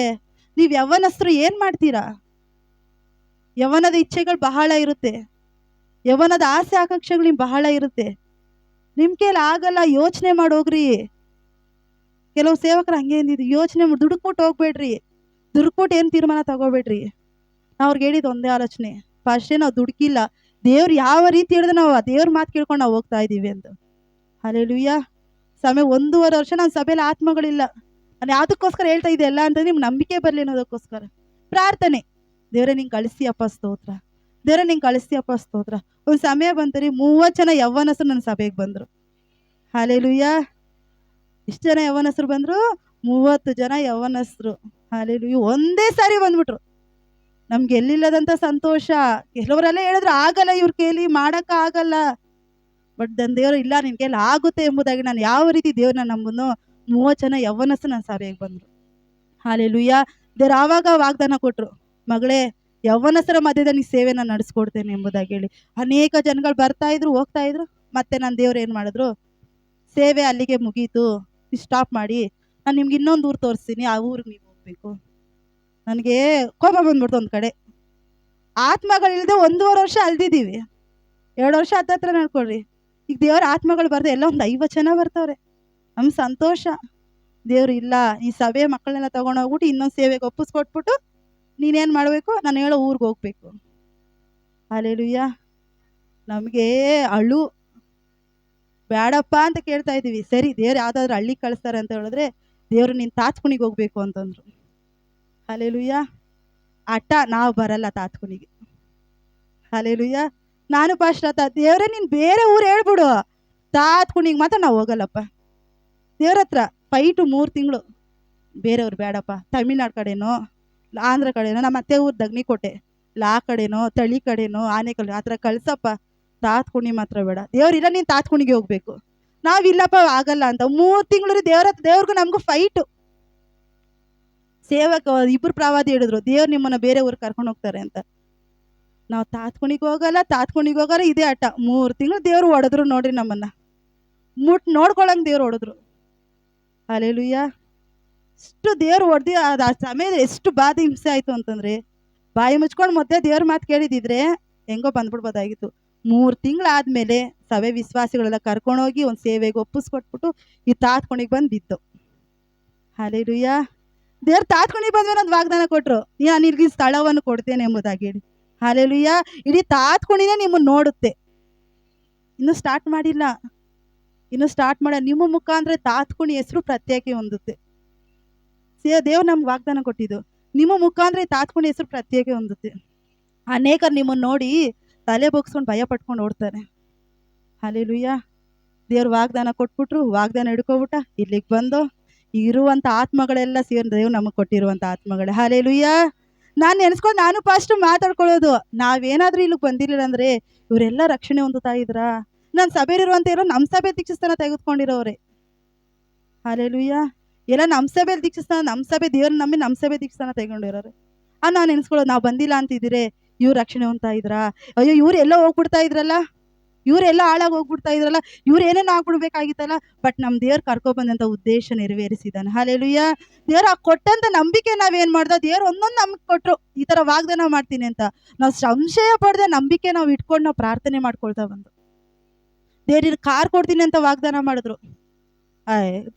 ನೀವು ಯವ್ವನಸ್ಥರು ಏನು ಮಾಡ್ತೀರಾ? ಯವ್ವನದ ಇಚ್ಛೆಗಳು ಬಹಳ ಇರುತ್ತೆ, ಯವ್ವನದ ಆಸೆ ಆಕಾಂಕ್ಷೆಗಳು ನಿಮ್ಗೆ ಬಹಳ ಇರುತ್ತೆ. ನಿಮ್ಮ ಕೈಲಿ ಆಗಲ್ಲ, ಯೋಚನೆ ಮಾಡೋಗ್ರಿ. ಕೆಲವು ಸೇವಕರು ಹಂಗೆ ಅಂದಿದ್ದು, ಯೋಚನೆ ಮಾಡಿ ದುಡುಕ್ಬಿಟ್ಟು ಹೋಗ್ಬೇಡ್ರಿ, ದುಡುಕ್ಬಿಟ್ಟು ಏನು ತೀರ್ಮಾನ ತಗೋಬೇಡ್ರಿ. ನಾವು ಅವ್ರಿಗೆ ಹೇಳಿದ್ದು ಒಂದೇ ಆಲೋಚನೆ, ಫಸ್ಟೇ ನಾವು ದುಡುಕಿಲ್ಲ, ದೇವ್ರು ಯಾವ ರೀತಿ ಹೇಳಿದ್ರೆ ನಾವು ದೇವ್ರ ಮಾತು ಕೇಳ್ಕೊಂಡು ನಾವು ಹೋಗ್ತಾ ಇದ್ದೀವಿ ಅಂತ. ಹಲ್ಲೆಲೂಯಾ. 1.5 ವರ್ಷ ನನ್ನ ಸಭೆಯಲ್ಲಿ ಆತ್ಮಗಳಿಲ್ಲ. ನಾನು ಯಾವುದಕ್ಕೋಸ್ಕರ ಹೇಳ್ತಾ ಇದ್ದೆ ಎಲ್ಲ ಅಂತಂದ್ರೆ, ನಿಮ್ಗೆ ನಂಬಿಕೆ ಬರಲಿ ಅನ್ನೋದಕ್ಕೋಸ್ಕರ. ಪ್ರಾರ್ಥನೆ, ದೇವರೇ ನಿಂಗೆ ಕಳಿಸ್ತೀಯಪ್ಪ ಸ್ತೋತ್ರ, ದೇವರೇ ನಿಂಗೆ ಕಳಿಸ್ತೀಯಪ್ಪ ಸ್ತೋತ್ರ. ಒಂದು ಸಮಯ ಬಂತರಿ, 30 ಜನ ಯವ್ವನಸ್ಥರು ನನ್ನ ಸಭೆಗೆ ಬಂದರು. ಹಲ್ಲೆಲೂಯಾ. ಎಷ್ಟು ಜನ ಯವ್ವನಸ್ಥರು ಬಂದರು? 30 ಜನ ಯವ್ವನಸ್ಥರು. ಹಲ್ಲೆಲೂಯಾ. ಒಂದೇ ಸಾರಿ ಬಂದ್ಬಿಟ್ರು. ನಮ್ಗೆ ಎಲ್ಲಿಲ್ಲದಂಥ ಸಂತೋಷ. ಕೆಲವರೆಲ್ಲ ಹೇಳಿದ್ರು, ಆಗಲ್ಲ ಇವ್ರ ಕೈಲಿ, ಮಾಡೋಕ್ಕಾಗಲ್ಲ. ಬಟ್ ನನ್ನ ದೇವರು, ಇಲ್ಲ ನಿನ್ನ ಕೈಲಿ ಆಗುತ್ತೆ ಎಂಬುದಾಗಿ ನಾನು ಯಾವ ರೀತಿ ದೇವ್ರನ್ನ ನಂಬುನೋ, 30 ಜನ ಯವ್ವನಸ್ಥರು ನನ್ನ ಸಭೆಗೆ ಬಂದರು. ಹಲ್ಲೆಲೂಯಾ. ದೇವ್ರು ಆವಾಗ ವಾಗ್ದಾನ ಕೊಟ್ಟರು, ಮಗಳೇ ಯವ್ವನಸ್ಥರ ಮಧ್ಯದಲ್ಲಿ ನೀ ಸೇವೆನ ನಡೆಸ್ಕೊಡ್ತೇನೆ ಎಂಬುದಾಗಿ ಹೇಳಿ. ಅನೇಕ ಜನಗಳು ಬರ್ತಾ ಇದ್ರು, ಹೋಗ್ತಾ ಇದ್ರು. ಮತ್ತೆ ನನ್ನ ದೇವ್ರು ಏನು ಮಾಡಿದ್ರು, ಸೇವೆ ಅಲ್ಲಿಗೆ ಮುಗೀತು, ಸ್ಟಾಪ್ ಮಾಡಿ, ನಾನು ನಿಮ್ಗೆ ಇನ್ನೊಂದು ಊರು ತೋರಿಸ್ತೀನಿ, ಆ ಊರಿಗೆ ನೀವು ಹೋಗ್ಬೇಕು. ನನಗೆ ಕೋಪ ಬಂದ್ಬಿಡ್ತು. ಒಂದು ಕಡೆ ಆತ್ಮಗಳಿಲ್ಲದೆ 1.5 ವರ್ಷ ಅಲ್ದಿದ್ದೀವಿ, 2 ವರ್ಷ ಹತ್ತತ್ರ ನಡ್ಕೊಳ್ರಿ. ಈಗ ದೇವ್ರ ಆತ್ಮಗಳು ಬರ್ದೆ ಎಲ್ಲ ಒಂದು 50 ಜನ ಬರ್ತವ್ರೆ. ನಮ್ಮ ಸಂತೋಷ. ದೇವ್ರು ಇಲ್ಲ, ಈ ಸಭೆ ಮಕ್ಕಳನ್ನೆಲ್ಲ ತೊಗೊಂಡೋಗ್ಬಿಟ್ಟು ಇನ್ನೊಂದು ಸೇವೆಗೆ ಒಪ್ಪಿಸ್ಕೊಟ್ಬಿಟ್ಟು ನೀನೇನು ಮಾಡಬೇಕು, ನಾನು ಹೇಳೋ ಊರಿಗೆ ಹೋಗ್ಬೇಕು. ಹಲ್ಲೆಲೂಯಾ. ನಮಗೆ ಅಳು ಬೇಡಪ್ಪ ಅಂತ ಕೇಳ್ತಾ ಇದ್ದೀವಿ. ಸರಿ, ದೇವ್ರು ಯಾವುದಾದ್ರೂ ಹಳ್ಳಿಗೆ ಕಳಿಸ್ತಾರೆ ಅಂತ ಹೇಳಿದ್ರೆ, ದೇವರು ನೀನು ತಾತ್ಕುಣಿಗೆ ಹೋಗ್ಬೇಕು ಅಂತಂದ್ರು. ಹಲ್ಲೆಲೂಯಾ. ಅಟ್ಟ ನಾವು ಬರಲ್ಲ ತಾತ್ಕುಣಿಗೆ. ಹಲ್ಲೆಲೂಯಾ. ನಾನು ಫಸ್ಟ್ ದೇವರೇ ನೀನು ಬೇರೆ ಊರು ಹೇಳ್ಬಿಡು, ತಾತ್ಕುಣಿಗೆ ಮಾತ್ರ ನಾವು ಹೋಗಲ್ಲಪ್ಪ. ದೇವ್ರ ಹತ್ರ ಫೈಟು 3 ತಿಂಗಳು. ಬೇರೆಯವ್ರು ಬೇಡಪ್ಪ, ತಮಿಳ್ನಾಡು ಕಡೆನೋ, ಆಂಧ್ರ ಕಡೆನೋ, ನಮ್ಮ ಅತ್ತೆ ಊರು ದಗ್ನಿಕೋಟೆ, ಆ ಕಡೆನೋ, ತಳಿ ಕಡೆನೋ, ಆನೆಕಲ್ಲು, ಆ ಥರ ಕಳ್ಸಪ್ಪ, ತಾತ್ಕುಣಿ ಮಾತ್ರ ಬೇಡ. ದೇವ್ರಿಲ್ಲ, ನೀನು ತಾತ್ಕುಣಿಗೆ ಹೋಗ್ಬೇಕು. ನಾವಿಲ್ಲಪ್ಪ ಆಗಲ್ಲ ಅಂತ 3 ತಿಂಗಳು ದೇವ್ರಿಗೂ ನಮಗೂ ಫೈಟು. ಸೇವಕ 2 ಪ್ರವಾದಿ ಹೇಳಿದ್ರು, ದೇವ್ರು ನಿಮ್ಮನ್ನ ಬೇರೆ ಊರಿಗೆ ಕರ್ಕೊಂಡು ಹೋಗ್ತಾರೆ ಅಂತ. ನಾವು ತಾತ್ಕುಣಿಗೆ ಹೋಗಲ್ಲ, ಇದೇ ಆಟ. 3 ತಿಂಗಳು ದೇವ್ರು ಹೊಡೆದ್ರು ನೋಡ್ರಿ, ನಮ್ಮನ್ನ ನೋಡ್ಕೊಳಂಗೆ ದೇವ್ರು ಹೊಡೆದ್ರು. ಹಲ್ಲೆಲೂಯಾ. ಎಷ್ಟು ದೇವ್ರು ಹೊಡೆದಿ. ಆ ಸಮಯದಲ್ಲಿ ಎಷ್ಟು ಬಾಧೆ ಹಿಂಸೆ ಆಯಿತು ಅಂತಂದ್ರೆ, ಬಾಯಿ ಮುಚ್ಕೊಂಡು ಮೊದಲೇ ದೇವ್ರ ಮಾತು ಕೇಳಿದಿದ್ರೆ ಹೆಂಗೋ ಬಂದ್ಬಿಡ್ಬೋದಾಗಿತ್ತು. 3 ತಿಂಗಳಾದ್ಮೇಲೆ ಸಭೆ ವಿಶ್ವಾಸಿಗಳೆಲ್ಲ ಕರ್ಕೊಂಡೋಗಿ ಒಂದು ಸೇವೆಗೆ ಒಪ್ಪಿಸ್ಕೊಟ್ಬಿಟ್ಟು ಈ ತಾತ್ಕೊಣಿಗೆ ಬಂದು ಬಿತ್ತು. ಹಲ್ಲೆಲೂಯಾ. ದೇವ್ರು ತಾತ್ಕೊಣಿಗೆ ಬಂದ್ಮೇಲೆ ಒಂದು ವಾಗ್ದಾನ ಕೊಟ್ಟರು, ನಾನು ನಿನಗೆ ಸ್ಥಳವನ್ನು ಕೊಡ್ತೇನೆ ಎಂಬುದಾಗಿ ಹೇಳಿ. ಹಲ್ಲೆಲೂಯಾ. ಇಡೀ ತಾತ್ಕೊಣಿನೇ ನಿಮ್ಮನ್ನು ನೋಡುತ್ತೆ. ಇನ್ನೂ ಸ್ಟಾರ್ಟ್ ಮಾಡಿಲ್ಲ, ಇನ್ನೂ ಸ್ಟಾರ್ಟ್ ಮಾಡ. ನಿಮ್ಮ ಮುಖಾಂತರ ತಾತ್ಕೊಣಿ ಹೆಸರು ಪ್ರತ್ಯೇಕ ಹೊಂದುತ್ತೆ. ದೇವ್ರು ನಮ್ಗೆ ವಾಗ್ದಾನ ಕೊಟ್ಟಿದ್ದು, ನಿಮ್ಮ ಮುಖಾಂತರ ತಾತ್ಕೊಣಿ ಹೆಸರು ಪ್ರತ್ಯೇಕ ಹೊಂದುತ್ತೆ. ಅನೇಕರು ನಿಮ್ಮನ್ನು ನೋಡಿ ತಲೆ ಬಗ್ಸ್ಕೊಂಡು ಭಯ ಪಟ್ಕೊಂಡು ಓಡ್ತಾರೆ. ಹಲ್ಲೆಲೂಯಾ. ದೇವ್ರು ವಾಗ್ದಾನ ಕೊಟ್ಬಿಟ್ರು, ವಾಗ್ದಾನ ಹಿಡ್ಕೊಬಿಟ್ಟ ಇಲ್ಲಿಗೆ ಬಂದು ಇರುವಂಥ ಆತ್ಮಗಳೆಲ್ಲ ಸೇರಿ ದೇವ್ರು ನಮಗೆ ಕೊಟ್ಟಿರುವಂಥ ಆತ್ಮಗಳೇ. ಹಲ್ಲೆಲೂಯಾ. ನಾನು ನೆನೆಸ್ಕೊಂಡು ನಾನು ಫಸ್ಟ್ ಮಾತಾಡ್ಕೊಳ್ಳೋದು, ನಾವೇನಾದರೂ ಇಲ್ಲಿಗೆ ಬಂದಿರಲಿಲ್ಲ ಅಂದರೆ ಇವರೆಲ್ಲ ರಕ್ಷಣೆ ಹೊಂದುತ್ತಾ ಇದ್ರಾ? ನಾನು ಸಭೆಯಲ್ಲಿರುವಂಥ ಇರೋ ನಮ್ಮ ಸಭೆ ದೀಕ್ಷಾಸ್ಥಾನ ತೆಗೆದುಕೊಂಡಿರೋರೆ. ಹಲ್ಲೆಲೂಯಾ. ಎಲ್ಲ ನಮ್ಮ ಸಭೆಯಲ್ಲಿ ದೀಕ್ಷಾಸ್ಥಾನ, ನಮ್ಮ ಸಭೆ ದೇವ್ರನ್ನ ನಂಬಿ ನಮ್ಮ ಸಭೆ ದೀಕ್ಷಾಸ್ಥಾನ ತೆಗೊಂಡಿರೋರೆ. ನಾನು ನೆನೆಸ್ಕೊಳ್ಳೋದು, ನಾವು ಬಂದಿಲ್ಲ ಅಂತಿದ್ದೀರಿ, ಇವ್ರು ರಕ್ಷಣೆ ಹೊಂದ್ತಾ ಇದ್ರಾ? ಅಯ್ಯೋ ಇವ್ರು ಎಲ್ಲೋ ಹೋಗ್ಬಿಡ್ತಾ ಇದ್ರಲ್ಲ, ಇವರೆಲ್ಲ ಹಾಳಾಗಿ ಹೋಗ್ಬಿಡ್ತಾ ಇದ್ರಲ್ಲ, ಇವ್ರು ಏನೇನು ಆಗ್ಬಿಡ್ಬೇಕಾಗಿತ್ತಲ್ಲ. ಬಟ್ ನಮ್ಮ ದೇವ್ರು ಕರ್ಕೊಬಂದಂಥ ಉದ್ದೇಶ ನೆರವೇರಿಸಿದ್ದಾನೆ. ಹಲ್ಲೆಲೂಯಾ. ದೇವ್ರು ಆ ಕೊಟ್ಟಂಥ ನಂಬಿಕೆ ನಾವೇನು ಮಾಡ್ದೋ, ದೇವ್ರು ಒಂದೊಂದು ನಮ್ಗೆ ಕೊಟ್ಟರು ಈ ಥರ ವಾಗ್ದಾನ ಮಾಡ್ತೀನಿ ಅಂತ. ನಾವು ಸಂಶಯ ಪಡೆದ ನಂಬಿಕೆ ನಾವು ಇಟ್ಕೊಂಡು ನಾವು ಪ್ರಾರ್ಥನೆ ಮಾಡ್ಕೊಳ್ತಾ ಬಂದು, ದೇವ್ರಿಗೆ ಕಾರ್ ಕೊಡ್ತೀನಿ ಅಂತ ವಾಗ್ದಾನ ಮಾಡಿದ್ರು.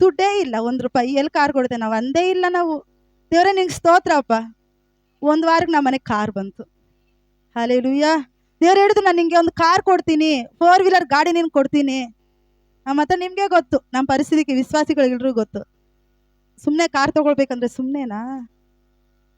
ದುಡ್ಡೇ ಇಲ್ಲ, ₹1 ಎಲ್ಲಿ ಕಾರ್ ಕೊಡ್ತೇವೆ? ನಾವು ಅಂದೇ ಇಲ್ಲ. ನಾವು ದೇವ್ರೇ ನಿಂಗೆ ಸ್ತೋತ್ರಪ್ಪ, 1 ವಾರಕ್ಕೆ ನಮ್ಮ ಮನೆಗೆ ಕಾರ್ ಬಂತು. ಹಲ್ಲೆಲೂಯಾ. ದೇವ್ರು ಹೇಳಿದ್ರು, ನಾನು ನಿಂಗೆ ಒಂದು ಕಾರ್ ಕೊಡ್ತೀನಿ, 4 ವೀಲರ್ ಗಾಡಿ ನಿನ್ಗೆ ಕೊಡ್ತೀನಿ. ಮತ್ತು ನಿಮಗೆ ಗೊತ್ತು ನಮ್ಮ ಪರಿಸ್ಥಿತಿಗೆ, ವಿಶ್ವಾಸಿಗಳಿಗೆಲ್ರಿಗೂ ಗೊತ್ತು. ಸುಮ್ಮನೆ ಕಾರ್ ತೊಗೊಳ್ಬೇಕಂದ್ರೆ ಸುಮ್ಮನೆನಾ?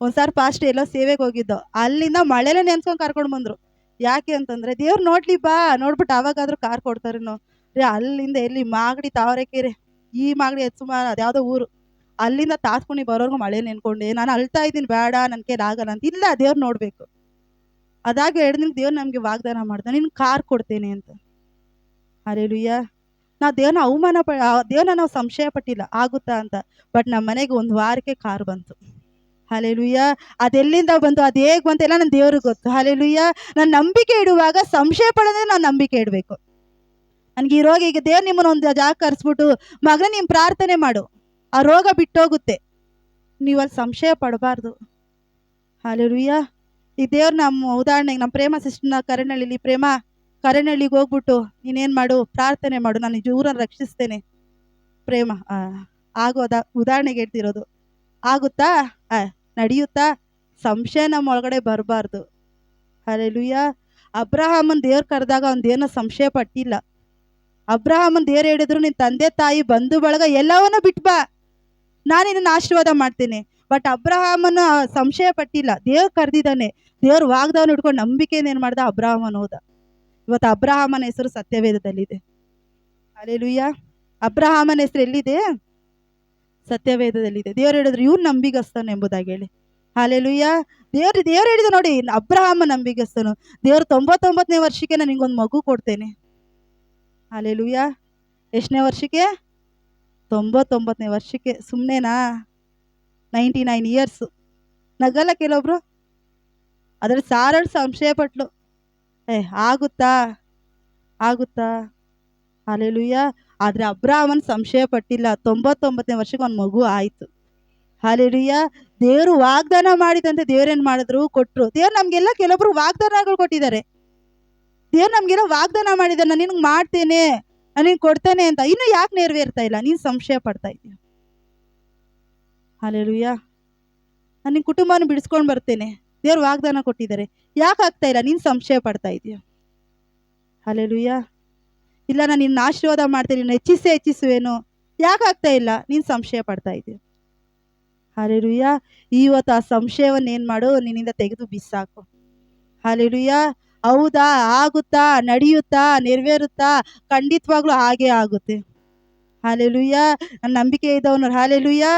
ಒಂದ್ಸಾರಿ ಪಾಸ್ಟ್ ಎಲ್ಲೋ ಸೇವೆಗೆ ಹೋಗಿದ್ದೋ, ಅಲ್ಲಿಂದ ಮಳೆಲೇ ನೆನ್ಸ್ಕೊಂಡು ಕರ್ಕೊಂಡು ಬಂದರು. ಯಾಕೆ ಅಂತಂದರೆ ದೇವ್ರು ನೋಡ್ಲಿ ಬಾ, ನೋಡ್ಬಿಟ್ಟು ಆವಾಗಾದರೂ ಕಾರ್ ಕೊಡ್ತಾರೇನೋ ರೀ. ಅಲ್ಲಿಂದ ಎಲ್ಲಿ ಮಾಗಡಿ ತಾವರೆಕೆರೆ, ಈ ಮಾಗಡಿ ಸುಮಾರು ಅದ್ಯಾವುದೋ ಊರು, ಅಲ್ಲಿಂದ ತಾತ್ಕೊಣಿ ಬರೋರ್ಗು ಮಳೆ ನೆನ್ಕೊಂಡೆ. ನಾನು ಅಳ್ತಾ ಇದ್ದೀನಿ, ಬೇಡ ನನ್ನ ಕೈಲಿ ಆಗಲ್ಲ ಅಂತ. ಇಲ್ಲ, ದೇವ್ರು ನೋಡಬೇಕು. ಅದಾಗ 2 ದಿನ ದೇವ್ರು ನಮಗೆ ವಾಗ್ದಾನ ಮಾಡ್ದ, ನಿನ್ ಕಾರ್ ಕೊಡ್ತೇನೆ ಅಂತ. ಹಲ್ಲೆಲೂಯಾ. ನಾವು ದೇವ್ರನ್ನ ದೇವ್ರನ್ನ ನಾವು ಸಂಶಯ ಪಟ್ಟಿಲ್ಲ ಆಗುತ್ತಾ ಅಂತ. ಬಟ್ ನಮ್ಮ ಮನೆಗೆ 1 ವಾರಕ್ಕೆ ಕಾರ್ ಬಂತು. ಹಲ್ಲೆಲೂಯಾ. ಅದೆಲ್ಲಿಂದ ಬಂತು, ಅದು ಹೇಗೆ ಬಂತು ಎಲ್ಲ ನನ್ನ ದೇವ್ರಿಗೆ ಗೊತ್ತು. ಹಲ್ಲೆಲೂಯಾ. ನಾನು ನಂಬಿಕೆ ಇಡುವಾಗ ಸಂಶಯ ಪಡೋದೇ ನಾನು ನಂಬಿಕೆ ಇಡಬೇಕು. ನನಗೆ ಈ ರೋಗ, ಈಗ ದೇವ್ರು ನಿಮ್ಮನ್ನು ಒಂದು ಜಾಗ ಕರೆಸ್ಬಿಟ್ಟು, ಮಗನ ನೀನು ಪ್ರಾರ್ಥನೆ ಮಾಡು, ಆ ರೋಗ ಬಿಟ್ಟೋಗುತ್ತೆ, ನೀವಲ್ಲಿ ಸಂಶಯ ಪಡಬಾರ್ದು. ಹಲ್ಲೆಲೂಯಾ. ಈ ದೇವ್ರು ನಮ್ಮ ಉದಾಹರಣೆಗೆ ನಮ್ಮ ಪ್ರೇಮ ಸಿಸ್ಟರ್ನ ಕರಣಹಳ್ಳಿಲಿ, ಪ್ರೇಮ ಕರಣಹಳ್ಳಿಗೆ ಹೋಗ್ಬಿಟ್ಟು ನೀನೇನು ಮಾಡು, ಪ್ರಾರ್ಥನೆ ಮಾಡು, ನಾನು ಈ ಊರನ್ನು ರಕ್ಷಿಸ್ತೇನೆ. ಪ್ರೇಮ ಆಗೋದ ಉದಾಹರಣೆಗೆ ಹೇಳ್ತಿರೋದು. ಆಗುತ್ತಾ? ನಡೆಯುತ್ತಾ? ಸಂಶಯ ನಮ್ಮ ಒಳಗಡೆ ಬರಬಾರ್ದು. ಹಲ್ಲೆಲೂಯಾ. ಅಬ್ರಹಾಮನ್ ದೇವ್ರು ಕರೆದಾಗ ಅವ್ನು ದೇವ್ರನ್ನ ಸಂಶಯ ಪಟ್ಟಿಲ್ಲ. ಅಬ್ರಹಾಮನ್ ದೇವ್ರು ಹೇಳಿದ್ರು, ನಿನ್ನ ತಂದೆ ತಾಯಿ ಬಂಧು ಬಳಗ ಎಲ್ಲವನ್ನೂ ಬಿಟ್ಟು ಬಾ, ನಾನು ನಿನ್ನ ಆಶೀರ್ವಾದ ಮಾಡ್ತೀನಿ. ಬಟ್ ಅಬ್ರಹಾಮನ ಸಂಶಯ ಪಟ್ಟಿಲ್ಲ, ದೇವ್ರು ಕರೆದಿದ್ದಾನೆ. ದೇವ್ರು ವಾಗ್ದಾನ ಹಿಡ್ಕೊಂಡು ನಂಬಿಕೆಯಿಂದ ಏನು ಮಾಡ್ದ, ಅಬ್ರಹಾಮನ ಹೋದ. ಇವತ್ತು ಅಬ್ರಹಾಮನ ಹೆಸರು ಸತ್ಯವೇದದಲ್ಲಿದೆ. ಹಲ್ಲೆಲೂಯಾ. ಅಬ್ರಹಾಮನ ಹೆಸರು ಎಲ್ಲಿದೆ? ಸತ್ಯವೇದದಲ್ಲಿದೆ. ದೇವ್ರು ಹೇಳಿದ್ರು, ಇವ್ನು ನಂಬಿಗಸ್ತನು ಎಂಬುದಾಗಿ ಹೇಳಿ. ಹಲ್ಲೆಲೂಯಾ. ದೇವ್ರು ಹೇಳಿದ ನೋಡಿ, ಅಬ್ರಹಾಮ ನಂಬಿಗಸ್ತನು. ದೇವ್ರು 99ನೇ ವರ್ಷಕ್ಕೆ ನಾನು ನಿಂಗೊಂದು ಮಗು ಕೊಡ್ತೇನೆ. ಹಲ್ಲೆಲೂಯಾ. ಎಷ್ಟನೇ ವರ್ಷಕ್ಕೆ? 99ನೇ ವರ್ಷಕ್ಕೆ. ಸುಮ್ಮನೆನಾ? 99 ಇಯರ್ಸು. ನಗಲ್ಲ ಕೆಲವೊಬ್ರು, ಅದ್ರಲ್ಲಿ ಸಾರಳು ಸಂಶಯ ಪಟ್ಲು, ಆಗುತ್ತಾ ಆಗುತ್ತಾ? ಹಲ್ಲೆಲೂಯಾ. ಆದರೆ ಅಬ್ರಹಾಮನ್ ಸಂಶಯ ಪಟ್ಟಿಲ್ಲ. 99ನೇ ವರ್ಷಕ್ಕೆ ಒಂದು ಮಗು ಆಯಿತು. ಹಲ್ಲೆಲೂಯಾ. ದೇವರು ವಾಗ್ದಾನ ಮಾಡಿದಂತೆ ದೇವ್ರೇನು ಮಾಡಿದ್ರು, ಕೊಟ್ಟರು. ದೇವ್ರು ನಮಗೆಲ್ಲ ಕೆಲವೊಬ್ರು ವಾಗ್ದಾನಗಳು ಕೊಟ್ಟಿದ್ದಾರೆ. ದೇವ್ರು ನಮಗೆಲ್ಲ ವಾಗ್ದಾನ ಮಾಡಿದ್ದಾರೆ, ನಾನು ನಿನಗೆ ಮಾಡ್ತೇನೆ, ನಾನು ನಿನಗೆ ಕೊಡ್ತೇನೆ ಅಂತ. ಇನ್ನೂ ಯಾಕೆ ನೆರವೇರ್ತಾ ಇಲ್ಲ? ನೀನು ಸಂಶಯ ಪಡ್ತಾ ಇದೀಯ. ಹಲ್ಲೆಲೂಯಾ. ನಾನು ನಿನ್ನ ಕುಟುಂಬನ ಬಿಡಿಸ್ಕೊಂಡು ಬರ್ತೇನೆ, ದೇವ್ರು ವಾಗ್ದಾನ ಕೊಟ್ಟಿದ್ದಾರೆ, ಯಾಕೆ ಆಗ್ತಾ ಇಲ್ಲ? ನೀನು ಸಂಶಯ ಪಡ್ತಾ ಇದೀಯ. ಹಲ್ಲೆಲೂಯಾ. ಇಲ್ಲ, ನಾನು ನಿನ್ನ ಆಶೀರ್ವಾದ ಮಾಡ್ತೇನೆ, ನಿನ್ನ ಹೆಚ್ಚಿಸುವೇನು, ಯಾಕೆ ಆಗ್ತಾ ಇಲ್ಲ? ನೀನು ಸಂಶಯ ಪಡ್ತಾ ಇದೀಯ. ಹಲ್ಲೆಲೂಯಾ. ಇವತ್ತು ಆ ಸಂಶಯವನ್ನು ಏನು ಮಾಡು, ನಿನ್ನಿಂದ ತೆಗೆದು ಬಿಸಾಕು. ಹಲ್ಲೆಲೂಯಾ. ಹೌದಾ, ಆಗುತ್ತಾ, ನಡೆಯುತ್ತಾ, ನೆರವೇರುತ್ತಾ? ಖಂಡಿತವಾಗ್ಲೂ ಹಾಗೇ ಆಗುತ್ತೆ. ಹಲ್ಲೆಲೂಯಾ. ನನ್ನ ನಂಬಿಕೆ ಇದ್ದವನು. ಹಲ್ಲೆಲೂಯಾ.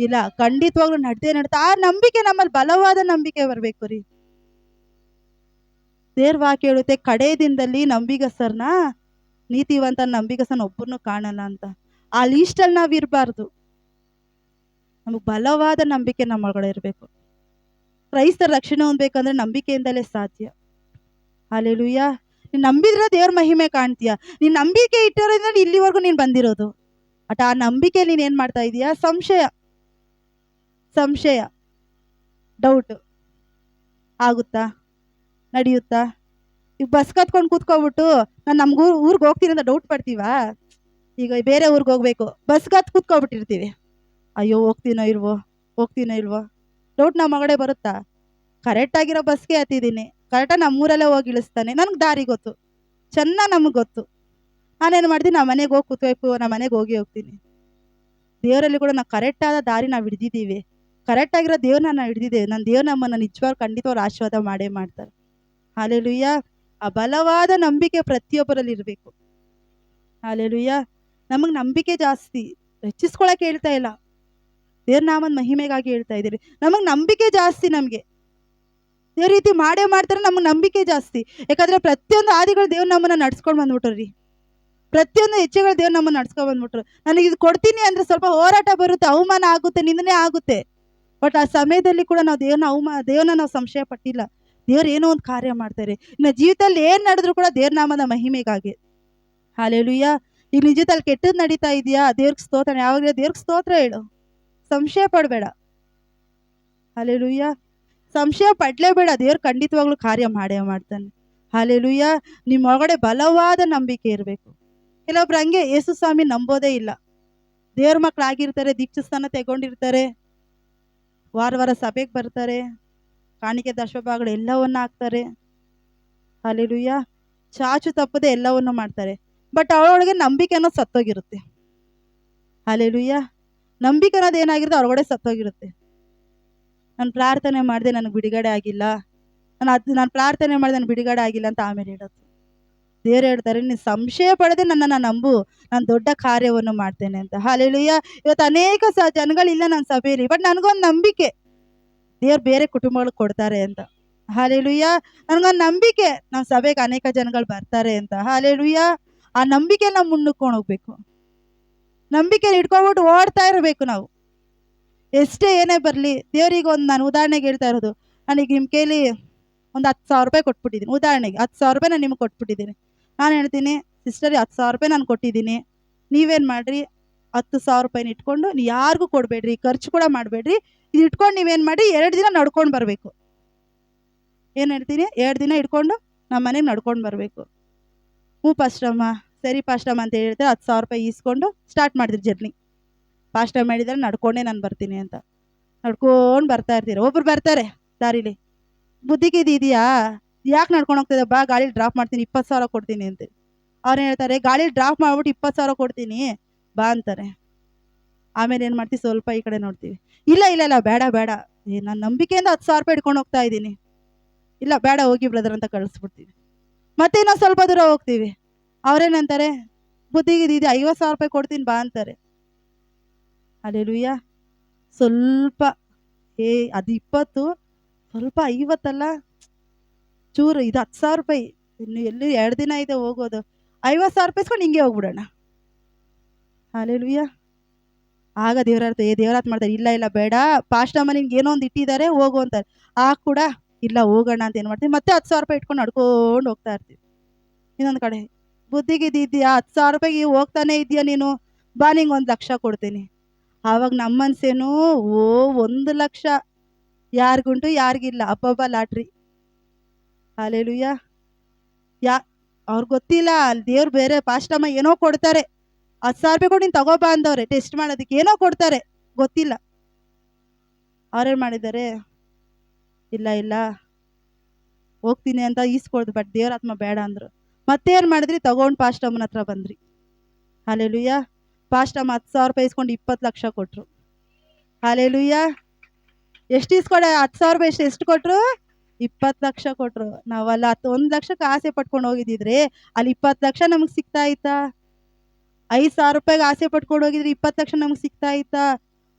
ಇಲ್ಲ, ಖಂಡಿತವಾಗ್ಲೂ ನಡ್ತಾ ಆ ನಂಬಿಕೆ ನಮ್ಮಲ್ಲಿ ಬಲವಾದ ನಂಬಿಕೆ ಬರಬೇಕು ರೀ. ದೇವ್ರ ವಾಕ್ಯ ಹೇಳುತ್ತೆ, ಕಡೇ ದಿನದಲ್ಲಿ ನಂಬಿಗಸ್ತರನ್ನ, ನೀತಿವಂತ ನಂಬಿಗಸ್ತನ ಒಬ್ಬರನ್ನು ಕಾಣಲ್ಲ ಅಂತ. ಆ ಲೀಸ್ಟಲ್ಲಿ ನಾವು ಇರಬಾರ್ದು. ನಮಗೆ ಬಲವಾದ ನಂಬಿಕೆ ನಮ್ಮ ಒಳಗಡೆ ಇರಬೇಕು. ಕ್ರೈಸ್ತರ ರಕ್ಷಣೆ ಹೊಂದಬೇಕಂದ್ರೆ ನಂಬಿಕೆಯಿಂದಲೇ ಸಾಧ್ಯ. ಹಲ್ಲೆಲೂಯಾ. ನೀನು ನಂಬಿದ್ರೆ ದೇವ್ರ ಮಹಿಮೆ ಕಾಣ್ತೀಯ. ನೀನು ನಂಬಿಕೆ ಇಟ್ಟಿರೋದ್ರಿಂದ ಇಲ್ಲಿವರೆಗೂ ನೀನು ಬಂದಿರೋದು. ಬಟ್ ಆ ನಂಬಿಕೆ ನೀನು ಏನು ಮಾಡ್ತಾ ಇದೀಯಾ? ಸಂಶಯ, ಡೌಟ್. ಆಗುತ್ತಾ, ನಡೆಯುತ್ತಾ, ಈಗ ಬಸ್ ಕತ್ಕೊಂಡು ಕೂತ್ಕೊಬಿಟ್ಟು ನಾನು ನಮ್ಗೆ ಊರಿಗೆ ಹೋಗ್ತೀನಿ ಅಂತ ಡೌಟ್ ಪಡ್ತೀವಾ? ಈಗ ಬೇರೆ ಊರಿಗೆ ಹೋಗ್ಬೇಕು, ಬಸ್ ಕತ್ ಕೂತ್ಕೊಬಿಟ್ಟಿರ್ತೀವಿ. ಅಯ್ಯೋ ಹೋಗ್ತೀನೋ ಇಲ್ವೋ, ಹೋಗ್ತೀನೋ ಇಲ್ವೋ ಡೌಟ್ ನಮ್ಮ ಮಗಡೆ ಬರುತ್ತಾ? ಕರೆಕ್ಟಾಗಿರೋ ಬಸ್ಗೆ ಹತ್ತಿದ್ದೀನಿ, ಕರೆಕ್ಟಾಗಿ ನಮ್ಮೂರಲ್ಲೇ ಹೋಗಿ ಇಳಿಸ್ತಾನೆ, ನನಗೆ ದಾರಿ ಗೊತ್ತು, ಚೆನ್ನಾಗಿ ನಮಗೆ ಗೊತ್ತು. ನಾನೇನು ಮಾಡ್ತೀನಿ, ನಮ್ಮ ಮನೆಗೆ ಹೋಗಿ ಕೂತ್ಬೇಕು, ನಮ್ಮ ಮನೆಗೆ ಹೋಗ್ತೀನಿ. ದೇವರಲ್ಲಿ ಕೂಡ ನಾವು ಕರೆಕ್ಟಾದ ದಾರಿ ನಾವು ಹಿಡ್ದಿದ್ದೀವಿ, ಕರೆಕ್ಟಾಗಿರೋ ದೇವ್ರನ್ನ ನಾವು ಹಿಡ್ದಿದ್ದೇವೆ. ನನ್ನ ದೇವ್ರು ನಮ್ಮನ್ನು ನಿಜವಾಗ್ಲೂ ಖಂಡಿತವಾಗ್ಲೂ ಆಶೀರ್ವಾದ ಮಾಡೇ ಮಾಡ್ತಾರೆ. ಹಾಲೆಲೂಯ್ಯ. ಆ ಬಲವಾದ ನಂಬಿಕೆ ಪ್ರತಿಯೊಬ್ಬರಲ್ಲಿ ಇರಬೇಕು. ಹಾಲೆಲೂಯ್ಯ. ನಮಗೆ ನಂಬಿಕೆ ಜಾಸ್ತಿ, ಹೆಚ್ಚಿಸ್ಕೊಳಕ್ಕೆ ಹೇಳ್ತಾ ಇಲ್ಲ, ದೇವ್ರ ನಾಮದ ಮಹಿಮೆಗಾಗಿ ಹೇಳ್ತಾ ಇದ್ದೀರಿ. ನಮಗೆ ನಂಬಿಕೆ ಜಾಸ್ತಿ, ನಮಗೆ ದೇವ್ರ ರೀತಿ ಮಾಡೇ ಮಾಡ್ತಾರೆ, ನಮಗೆ ನಂಬಿಕೆ ಜಾಸ್ತಿ. ಯಾಕಂದರೆ ಪ್ರತಿಯೊಂದು ಆದಿಗಳು ದೇವ್ರು ನಮ್ಮನ್ನು ನಡ್ಸ್ಕೊಂಡು ಬಂದ್ಬಿಟ್ರಿ, ಪ್ರತಿಯೊಂದು ಹೆಜ್ಜೆಗಳು ದೇವ್ರು ನಮ್ಮನ್ನು ನಡ್ಸ್ಕೊಂಡು ಬಂದ್ಬಿಟ್ರು. ನನಗೆ ಇದು ಕೊಡ್ತೀನಿ ಅಂದರೆ ಸ್ವಲ್ಪ ಹೋರಾಟ ಬರುತ್ತೆ, ಅವಮಾನ ಆಗುತ್ತೆ, ನಿಂದನೆ ಆಗುತ್ತೆ. ಬಟ್ ಆ ಸಮಯದಲ್ಲಿ ಕೂಡ ನಾವು ದೇವ್ರನ್ನ ನಾವು ಸಂಶಯ ಪಟ್ಟಿಲ್ಲ. ದೇವ್ರು ಏನೋ ಒಂದು ಕಾರ್ಯ ಮಾಡ್ತಾರೆ. ಇನ್ನು ಜೀವಿತದಲ್ಲಿ ಏನು ನಡೆದ್ರು ಕೂಡ ದೇವ್ರ ನಾಮದ ಮಹಿಮೆಗಾಗಿ. ಹಾಲೆಲೂಯ್ಯ. ಈ ನಿಜದಲ್ಲಿ ಕೆಟ್ಟದ್ದು ನಡೀತಾ ಇದೆಯಾ, ದೇವ್ರಿಗೆ ಸ್ತೋತ್ರ. ಯಾವಾಗಲೇ ದೇವ್ರಿಗೆ ಸ್ತೋತ್ರ ಹೇಳು, ಸಂಶಯ ಪಡಬೇಡ. ಹಾಲೆಲೂಯ್ಯ. ಸಂಶಯ ಪಡಲೇಬೇಡ, ದೇವ್ರು ಖಂಡಿತವಾಗ್ಲೂ ಕಾರ್ಯ ಮಾಡೇ ಮಾಡ್ತಾನೆ. ಹಾಲೆಲೂಯ್ಯ. ನಿಮ್ಮ ಒಳಗಡೆ ಬಲವಾದ ನಂಬಿಕೆ ಇರಬೇಕು. ಕೆಲವೊಬ್ರು ಹಂಗೆ ಯೇಸು ಸ್ವಾಮಿ ನಂಬೋದೇ ಇಲ್ಲ, ದೇವ್ರ ಮಕ್ಕಳಾಗಿರ್ತಾರೆ, ದೀಕ್ಷಾಸ್ಥಾನ ತಗೊಂಡಿರ್ತಾರೆ, ವಾರ ವಾರ ಸಭೆಗೆ ಬರ್ತಾರೆ, ಕಾಣಿಕೆ ದಶಭಾಗಗಳು ಎಲ್ಲವನ್ನ ಹಾಕ್ತಾರೆ. ಹಾಲೆಲೂಯ್ಯ. ಚಾಚು ತಪ್ಪದೆ ಎಲ್ಲವನ್ನು ಮಾಡ್ತಾರೆ. ಬಟ್ ಅವಳೊಳಗೆ ನಂಬಿಕೆ ಅನ್ನೋದು ಸತ್ತೋಗಿರುತ್ತೆ. ಹಾಲೆಲೂಯ್ಯ. ನಂಬಿಕೆ ಅನ್ನೋದು ಏನಾಗಿರುತ್ತೆ, ಅವ್ರೊಳಗಡೆ ಸತ್ತೋಗಿರುತ್ತೆ. ನಾನು ಪ್ರಾರ್ಥನೆ ಮಾಡಿದೆ, ನನಗೆ ಬಿಡುಗಡೆ ಆಗಿಲ್ಲ, ನಾನು ಪ್ರಾರ್ಥನೆ ಮಾಡಿದೆ, ನನಗೆ ಬಿಡುಗಡೆ ಆಗಿಲ್ಲ ಅಂತ ಆಮೇಲೆ ಹೇಳೋದು. ದೇವ್ರು ಹೇಳ್ತಾರೆ, ನೀನು ಸಂಶಯ ಪಡದೆ ನನ್ನನ್ನು ನಂಬು, ನಾನು ದೊಡ್ಡ ಕಾರ್ಯವನ್ನು ಮಾಡ್ತೇನೆ ಅಂತ. ಹಾಲೆಲೂಯ್ಯ. ಇವತ್ತು ಅನೇಕ ಜನಗಳಿಲ್ಲ ನನ್ನ ಸಭೆಯಲ್ಲಿ, ಬಟ್ ನನಗೊಂದು ನಂಬಿಕೆ, ದೇವ್ರು ಬೇರೆ ಕುಟುಂಬಗಳಿಗೆ ಕೊಡ್ತಾರೆ ಅಂತ. ಹಾಲೆಲೂಯ್ಯ. ನನಗೊಂದು ನಂಬಿಕೆ, ನಮ್ಮ ಸಭೆಗೆ ಅನೇಕ ಜನಗಳು ಬರ್ತಾರೆ ಅಂತ. ಹಾಲೆಲೂಯ್ಯ. ಆ ನಂಬಿಕೆ ನಾವು ಮುನ್ನುಕ್ಕೊಂಡು ಹೋಗ್ಬೇಕು, ನಂಬಿಕೆ ಇಟ್ಕೊಂಡ್ಬಿಟ್ಟು ಓಡ್ತಾ ಇರಬೇಕು ನಾವು. ಎಷ್ಟೇ ಏನೇ ಬರಲಿ, ದೇವ್ರಿಗೆ ಒಂದು ನಾನು ಉದಾಹರಣೆಗೆ ಹೇಳ್ತಾ ಇರೋದು, ನನಗೆ ನಿಮ್ಮ ಕೈಲಿ ಒಂದು 10,000 ರೂಪಾಯಿ ಕೊಟ್ಬಿಟ್ಟಿದ್ದೀನಿ, ಉದಾಹರಣೆಗೆ 10,000 ರೂಪಾಯಿ ನಾನು ನಿಮಗೆ ಕೊಟ್ಬಿಟ್ಟಿದ್ದೀನಿ. ನಾನು ಹೇಳ್ತೀನಿ, ಸಿಸ್ಟರ್ 10,000 ರೂಪಾಯಿ ನಾನು ಕೊಟ್ಟಿದ್ದೀನಿ, ನೀವೇನು ಮಾಡಿರಿ, 10,000 ರೂಪಾಯಿನ ಇಟ್ಕೊಂಡು ನೀವು ಯಾರಿಗೂ ಕೊಡಬೇಡ್ರಿ, ಖರ್ಚು ಕೂಡ ಮಾಡಬೇಡ್ರಿ, ಇದು ಇಟ್ಕೊಂಡು ನೀವೇನು ಮಾಡಿರಿ, 2 ದಿನ ನಡ್ಕೊಂಡು ಬರಬೇಕು. ಏನು ಹೇಳ್ತೀನಿ, 2 ದಿನ ಇಟ್ಕೊಂಡು ನಮ್ಮ ಮನೆಗೆ ನಡ್ಕೊಂಡು ಬರಬೇಕು. ಹ್ಞೂ ಪಾಸ್ಟಮ್ಮ, ಸರಿ ಪಾಸ್ಟಮ್ಮ ಅಂತ ಹೇಳ್ತಾರೆ. 10,000 ರೂಪಾಯಿ ಈಸ್ಕೊಂಡು ಸ್ಟಾರ್ಟ್ ಮಾಡಿದ್ರಿ ಜರ್ನಿ. ಪಾಸ್ಟ ಮಾಡಿದರೆ ನಡ್ಕೊಂಡೇ ನಾನು ಬರ್ತೀನಿ ಅಂತ ನಡ್ಕೊಂಡು ಬರ್ತಾ ಇರ್ತೀರ. ಒಬ್ರು ಬರ್ತಾರೆ ದಾರಿಲಿ, ಬುದ್ಧಿಗೆ ಇದೆಯಾ, ಯಾಕೆ ನಡ್ಕೊಂಡು ಹೋಗ್ತಿದ್ದೆ, ಬಾ ಗಾಳಿ ಡ್ರಾಪ್ ಮಾಡ್ತೀನಿ, 20,000 ಕೊಡ್ತೀನಿ ಅಂತ. ಅವ್ರೇನು ಹೇಳ್ತಾರೆ, ಗಾಳಿ ಡ್ರಾಪ್ ಮಾಡ್ಬಿಟ್ಟು 20,000 ಕೊಡ್ತೀನಿ ಬಾ ಅಂತಾರೆ. ಆಮೇಲೆ ಏನು ಮಾಡ್ತೀವಿ, ಸ್ವಲ್ಪ ಈ ಕಡೆ ನೋಡ್ತೀವಿ, ಇಲ್ಲ ಇಲ್ಲ ಇಲ್ಲ ಬೇಡ ಬೇಡ, ನಾನು ನಂಬಿಕೆಯಿಂದ 10,000 ರೂಪಾಯಿ ಇಟ್ಕೊಂಡು ಹೋಗ್ತಾ ಇದ್ದೀನಿ, ಇಲ್ಲ ಬೇಡ ಹೋಗಿ ಬ್ರದರ್ ಅಂತ ಕಳಿಸ್ಬಿಡ್ತೀವಿ. ಮತ್ತೆ ಇನ್ನೊಂದು ಸ್ವಲ್ಪ ದೂರ ಹೋಗ್ತೀವಿ, ಅವ್ರೇನಂತಾರೆ, ಬುದ್ಧಿಗೆ ಇದೆಯಾ, 50,000 ರೂಪಾಯಿ ಕೊಡ್ತೀನಿ ಬಾ ಅಂತಾರೆ. ಹಾಲೆಲೂಯ್ಯ. ಸ್ವಲ್ಪ ಅದು 20, ಸ್ವಲ್ಪ 50 ಅಲ್ಲ, ಚೂರು ಇದು 10,000 ರೂಪಾಯಿ, ಇನ್ನು ಎಲ್ಲಿ 2 ದಿನ ಇದೆ ಹೋಗೋದು, 50,000 ರೂಪಾಯಿ ಇಸ್ಕೊಂಡು ಹಿಂಗೆ ಹೋಗ್ಬಿಡೋಣ. ಹಾಲೆಲೂಯ್ಯ. ಆಗ ದೇವರಾರ್ಥ ದೇವರಾತ್ ಮಾಡ್ತಾರೆ, ಇಲ್ಲ ಇಲ್ಲ ಬೇಡ ಪಾಸ್ಟಮ್ಮ ನಿನ್ಗೆ ಏನೋ ಒಂದು ಇಟ್ಟಿದ್ದಾರೆ ಹೋಗು ಅಂತಾರೆ. ಕೂಡ ಇಲ್ಲ ಹೋಗೋಣ ಅಂತ ಏನು ಮಾಡ್ತೀವಿ, ಮತ್ತೆ 10,000 ರೂಪಾಯಿ ಇಟ್ಕೊಂಡು ನಡ್ಕೊಂಡು ಹೋಗ್ತಾ ಇರ್ತೀವಿ. ಇನ್ನೊಂದು ಕಡೆ, ಬುದ್ಧಿಗೆ ಇದೆಯಾ, 10,000 ರೂಪಾಯಿಗೆ ಹೋಗ್ತಾನೆ ಇದೆಯಾ ನೀನು, ಬಾ ನಿಂಗೆ 1,00,000 ಕೊಡ್ತೀನಿ. ಆವಾಗ ನಮ್ಮ ಮನ್ಸೇನು, 1,00,000 ಯಾರಿಗುಂಟು ಯಾರಿಗಿಲ್ಲ, ಅಬ್ಬಬ್ಬ ಲಾಟ್ರಿ. ಹಾಲೆಲೂಯ್ಯ. ಅವ್ರಿಗೆ ಗೊತ್ತಿಲ್ಲ, ಅಲ್ಲಿ ದೇವ್ರು ಬೇರೆ ಪಾಸ್ಟಮ್ಮ ಏನೋ ಕೊಡ್ತಾರೆ, 10,000 ರೂಪಾಯಿ ಕೊಟ್ಟು ನೀನು ತಗೋಬಾ ಅಂದವ್ರೆ, ಟೆಸ್ಟ್ ಮಾಡೋದಕ್ಕೆ ಏನೋ ಕೊಡ್ತಾರೆ ಗೊತ್ತಿಲ್ಲ. ಅವ್ರೇನು ಮಾಡಿದ್ದಾರೆ, ಇಲ್ಲ ಇಲ್ಲ ಹೋಗ್ತೀನಿ ಅಂತ ಈಸ್ಕೊಳ್ದು, ಬಟ್ ದೇವ್ರಾತ್ಮ ಬೇಡ ಅಂದರು. ಮತ್ತೇನು ಮಾಡಿದ್ರಿ, ತಗೊಂಡು ಪಾಸ್ಟಮ್ಮನ ಹತ್ರ ಬಂದ್ರಿ. ಹಾಲೆಲೂಯ್ಯ. ಪಾಸ್ಟಮ್ಮ 10,000 ರೂಪಾಯಿ ಇಸ್ಕೊಂಡು 20,00,000 ಕೊಟ್ಟರು. ಹಾಲೆಲೂಯ್ಯ. ಎಷ್ಟು ಇಸ್ಕೊಡೆ, 10,000 ರೂಪಾಯಿ ಎಷ್ಟು ಕೊಟ್ಟರು, 20,00,000 ಕೊಟ್ಟರು. ನಾವಲ್ಲ 1,00,000ಕ್ಕೆ ಆಸೆ ಪಟ್ಕೊಂಡು ಹೋಗಿದ್ದಿದ್ರೆ ಅಲ್ಲಿ 20,00,000 ನಮಗೆ ಸಿಗ್ತಾ ಇತ್ತಾ? 5,000 ರೂಪಾಯಿಗೆ ಆಸೆ ಪಟ್ಕೊಂಡು ಹೋಗಿದ್ರೆ 20,00,000 ನಮ್ಗೆ ಸಿಗ್ತಾ ಇತ್ತಾ?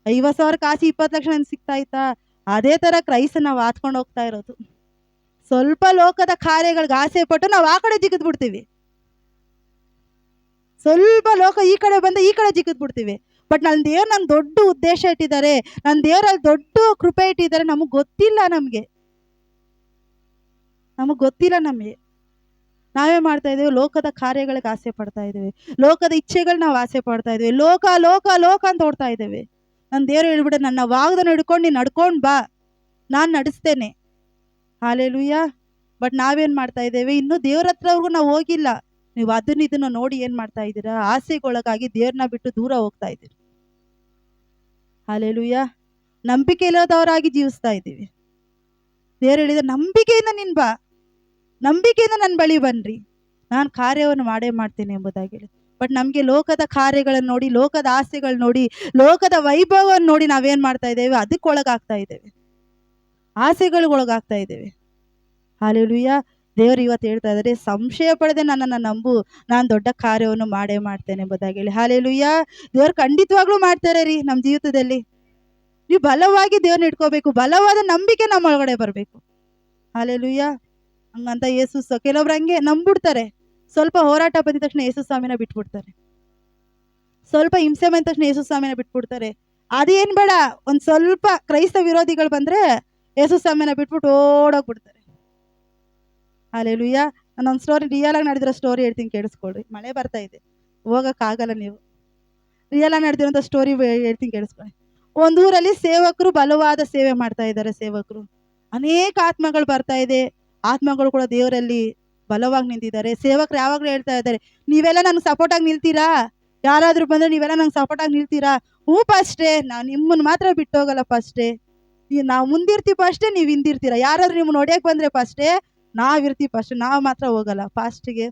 50,000ಕ್ಕೆ ಆಸೆ 20,00,000 ನಮ್ಗೆ ಸಿಗ್ತಾ ಇತ್ತಾ? ಅದೇ ಥರ ಕ್ರೈಸ್ತ ನಾವು ಆತ್ಕೊಂಡು ಹೋಗ್ತಾ ಇರೋದು. ಸ್ವಲ್ಪ ಲೋಕದ ಕಾರ್ಯಗಳಿಗೆ ಆಸೆ ಪಟ್ಟು ನಾವು ಆ ಕಡೆ ಜಿಗಿದ್ ಬಿಡ್ತೀವಿ, ಸ್ವಲ್ಪ ಲೋಕ ಈ ಕಡೆ ಬಂದ ಈ ಕಡೆ ಜಿಗಿದ್ ಬಿಡ್ತೀವಿ. ಬಟ್ ನನ್ನ ದೇವ್ರು ನಂಗೆ ದೊಡ್ಡ ಉದ್ದೇಶ ಇಟ್ಟಿದ್ದಾರೆ, ನನ್ನ ದೇವರಲ್ಲಿ ದೊಡ್ಡ ಕೃಪೆ ಇಟ್ಟಿದ್ದಾರೆ, ನಮಗೆ ಗೊತ್ತಿಲ್ಲ. ನಮಗೆ ಗೊತ್ತಿಲ್ಲ. ನಾವೇ ಮಾಡ್ತಾ ಇದ್ದೇವೆ, ಲೋಕದ ಕಾರ್ಯಗಳಿಗೆ ಆಸೆ ಪಡ್ತಾ ಇದ್ದೇವೆ, ಲೋಕದ ಇಚ್ಛೆಗಳು ನಾವು ಆಸೆ ಪಡ್ತಾ ಇದ್ದೇವೆ, ಲೋಕ ಲೋಕ ಲೋಕ ಅಂತ ಓಡ್ತಾ ಇದ್ದೇವೆ. ನನ್ನ ದೇವ್ರು ಹೇಳ್ಬಿಟ್ಟೆ, ನನ್ನ ವಾಗ್ದಾನ ಹಿಡ್ಕೊಂಡು ನೀನು ನಡ್ಕೊಂಡು ಬಾ, ನಾನು ನಡೆಸ್ತೇನೆ. ಹಾಲೆಲೂಯ್ಯ. ಬಟ್ ನಾವೇನ್ ಮಾಡ್ತಾ ಇದ್ದೇವೆ, ಇನ್ನೂ ದೇವ್ರ ಹತ್ರವರೆಗೂ ನಾವು ಹೋಗಿಲ್ಲ. ನೀವು ಇದನ್ನ ನೋಡಿ ಏನ್ ಮಾಡ್ತಾ ಇದ್ದೀರಾ, ಆಸೆಗೊಳಗಾಗಿ ದೇವ್ರನ್ನ ಬಿಟ್ಟು ದೂರ ಹೋಗ್ತಾ ಇದ್ದೀರಿ. ಹಲ್ಲೆಲೂಯಾ. ನಂಬಿಕೆ ಇಲ್ಲದವರಾಗಿ ಜೀವಿಸ್ತಾ ಇದ್ದೀವಿ. ದೇವ್ರು ಹೇಳಿದ, ನಂಬಿಕೆಯಿಂದ ನಿನ್ ಬಾ, ನಂಬಿಕೆಯಿಂದ ನನ್ನ ಬಳಿ ಬನ್ರಿ, ನಾನು ಕಾರ್ಯವನ್ನು ಮಾಡೇ ಮಾಡ್ತೇನೆ ಎಂಬುದಾಗಿ ಹೇಳಿ. ಬಟ್ ನಮ್ಗೆ ಲೋಕದ ಕಾರ್ಯಗಳನ್ನು ನೋಡಿ, ಲೋಕದ ಆಸೆಗಳು ನೋಡಿ, ಲೋಕದ ವೈಭವವನ್ನು ನೋಡಿ ನಾವೇನ್ ಮಾಡ್ತಾ ಇದ್ದೇವೆ, ಅದಕ್ಕೊಳಗಾಗ್ತಾ ಇದ್ದೇವೆ, ಆಸೆಗಳಿಗೊಳಗಾಗ್ತಾ ಇದ್ದೇವೆ. ಹಲ್ಲೆಲೂಯಾ. ದೇವರು ಇವತ್ತು ಹೇಳ್ತಾ ಇದ್ದಾರೆ, ಸಂಶಯ ಪಡೆದೆ ನನ್ನನ್ನು ನಂಬು, ನಾನು ದೊಡ್ಡ ಕಾರ್ಯವನ್ನು ಮಾಡೇ ಮಾಡ್ತೇನೆ ಎಂಬುದಾಗಿ ಹೇಳಿ. ಹಲ್ಲೆಲೂಯಾ. ದೇವ್ರು ಖಂಡಿತವಾಗ್ಲೂ ಮಾಡ್ತಾರೆ ರೀ ನಮ್ಮ ಜೀವಿತದಲ್ಲಿ. ನೀವು ಬಲವಾಗಿ ದೇವ್ರನ್ನ ಇಟ್ಕೋಬೇಕು, ಬಲವಾದ ನಂಬಿಕೆ ನಮ್ಮ ಒಳಗಡೆ ಬರಬೇಕು. ಹಲ್ಲೆಲೂಯಾ. ಹಂಗಂತ ಕೆಲವ್ರು ಹಂಗೆ ನಂಬಿಡ್ತಾರೆ, ಸ್ವಲ್ಪ ಹೋರಾಟ ಬಂದಿದ ತಕ್ಷಣ ಯೇಸು ಸ್ವಾಮಿನ ಬಿಟ್ಬಿಡ್ತಾರೆ, ಸ್ವಲ್ಪ ಹಿಂಸೆ ಬಂದ ತಕ್ಷಣ ಯೇಸು ಸ್ವಾಮಿನ ಬಿಟ್ಬಿಡ್ತಾರೆ. ಅದೇನ್ ಬೇಡ, ಒಂದ್ ಸ್ವಲ್ಪ ಕ್ರೈಸ್ತ ವಿರೋಧಿಗಳು ಬಂದ್ರೆ ಯೇಸು ಸ್ವಾಮಿನ ಬಿಟ್ಬಿಟ್ಟು ಓಡೋಗ್ಬಿಡ್ತಾರೆ. ಹಲ್ಲೆಲೂಯಾ. ನಾನೊಂದು ಸ್ಟೋರಿ, ರಿಯಲ್ ಆಗಿ ನಡೆದಿರೋ ಸ್ಟೋರಿ ಹೇಳ್ತೀನಿ, ಕೇಳಿಸ್ಕೊಳ್ರಿ. ಮಳೆ ಬರ್ತಾ ಇದೆ, ಹೋಗಕ್ಕಾಗಲ್ಲ, ನೀವು ರಿಯಲ್ ಆಗಿ ನಡೆದಿರೋಂಥ ಸ್ಟೋರಿ ಹೇಳ್ತೀನಿ, ಕೇಳಿಸ್ಕೊಳ್ಳಿ. ಒಂದೂರಲ್ಲಿ ಸೇವಕರು ಬಲವಾದ ಸೇವೆ ಮಾಡ್ತಾ ಇದ್ದಾರೆ. ಸೇವಕರು ಅನೇಕ ಆತ್ಮಗಳು ಬರ್ತಾ ಇದೆ, ಆತ್ಮಗಳು ಕೂಡ ದೇವರಲ್ಲಿ ಬಲವಾಗಿ ನಿಂತಿದ್ದಾರೆ. ಸೇವಕರು ಯಾವಾಗಲೂ ಹೇಳ್ತಾ ಇದ್ದಾರೆ, ನೀವೆಲ್ಲ ನಂಗೆ ಸಪೋರ್ಟ್ ಆಗಿ ನಿಲ್ತೀರಾ, ಯಾರಾದ್ರೂ ಬಂದ್ರೆ ನೀವೆಲ್ಲ ನಂಗೆ ಸಪೋರ್ಟ್ ಆಗಿ ನಿಲ್ತೀರಾ? ಹ್ಞೂ ಫಸ್ಟೇ, ನಾನು ನಿಮ್ಮನ್ನ ಮಾತ್ರ ಬಿಟ್ಟು ಹೋಗಲ್ಲ ಫಸ್ಟೇ, ನಾವು ಮುಂದಿರ್ತೀವಿ ಫಸ್ಟೇ, ನೀವು ಹಿಂದಿರ್ತೀರಾ. ಯಾರಾದ್ರೂ ನಿಮ್ಮನ್ನ ಹೊಡ್ಯಕ್ಕೆ ಬಂದ್ರೆ ಫಸ್ಟೇ ನಾವಿರ್ತೀವಿ ಫಸ್ಟ್, ನಾವು ಮಾತ್ರ ಹೋಗಲ್ಲ. ಫಾಸ್ಟ್ಗೆ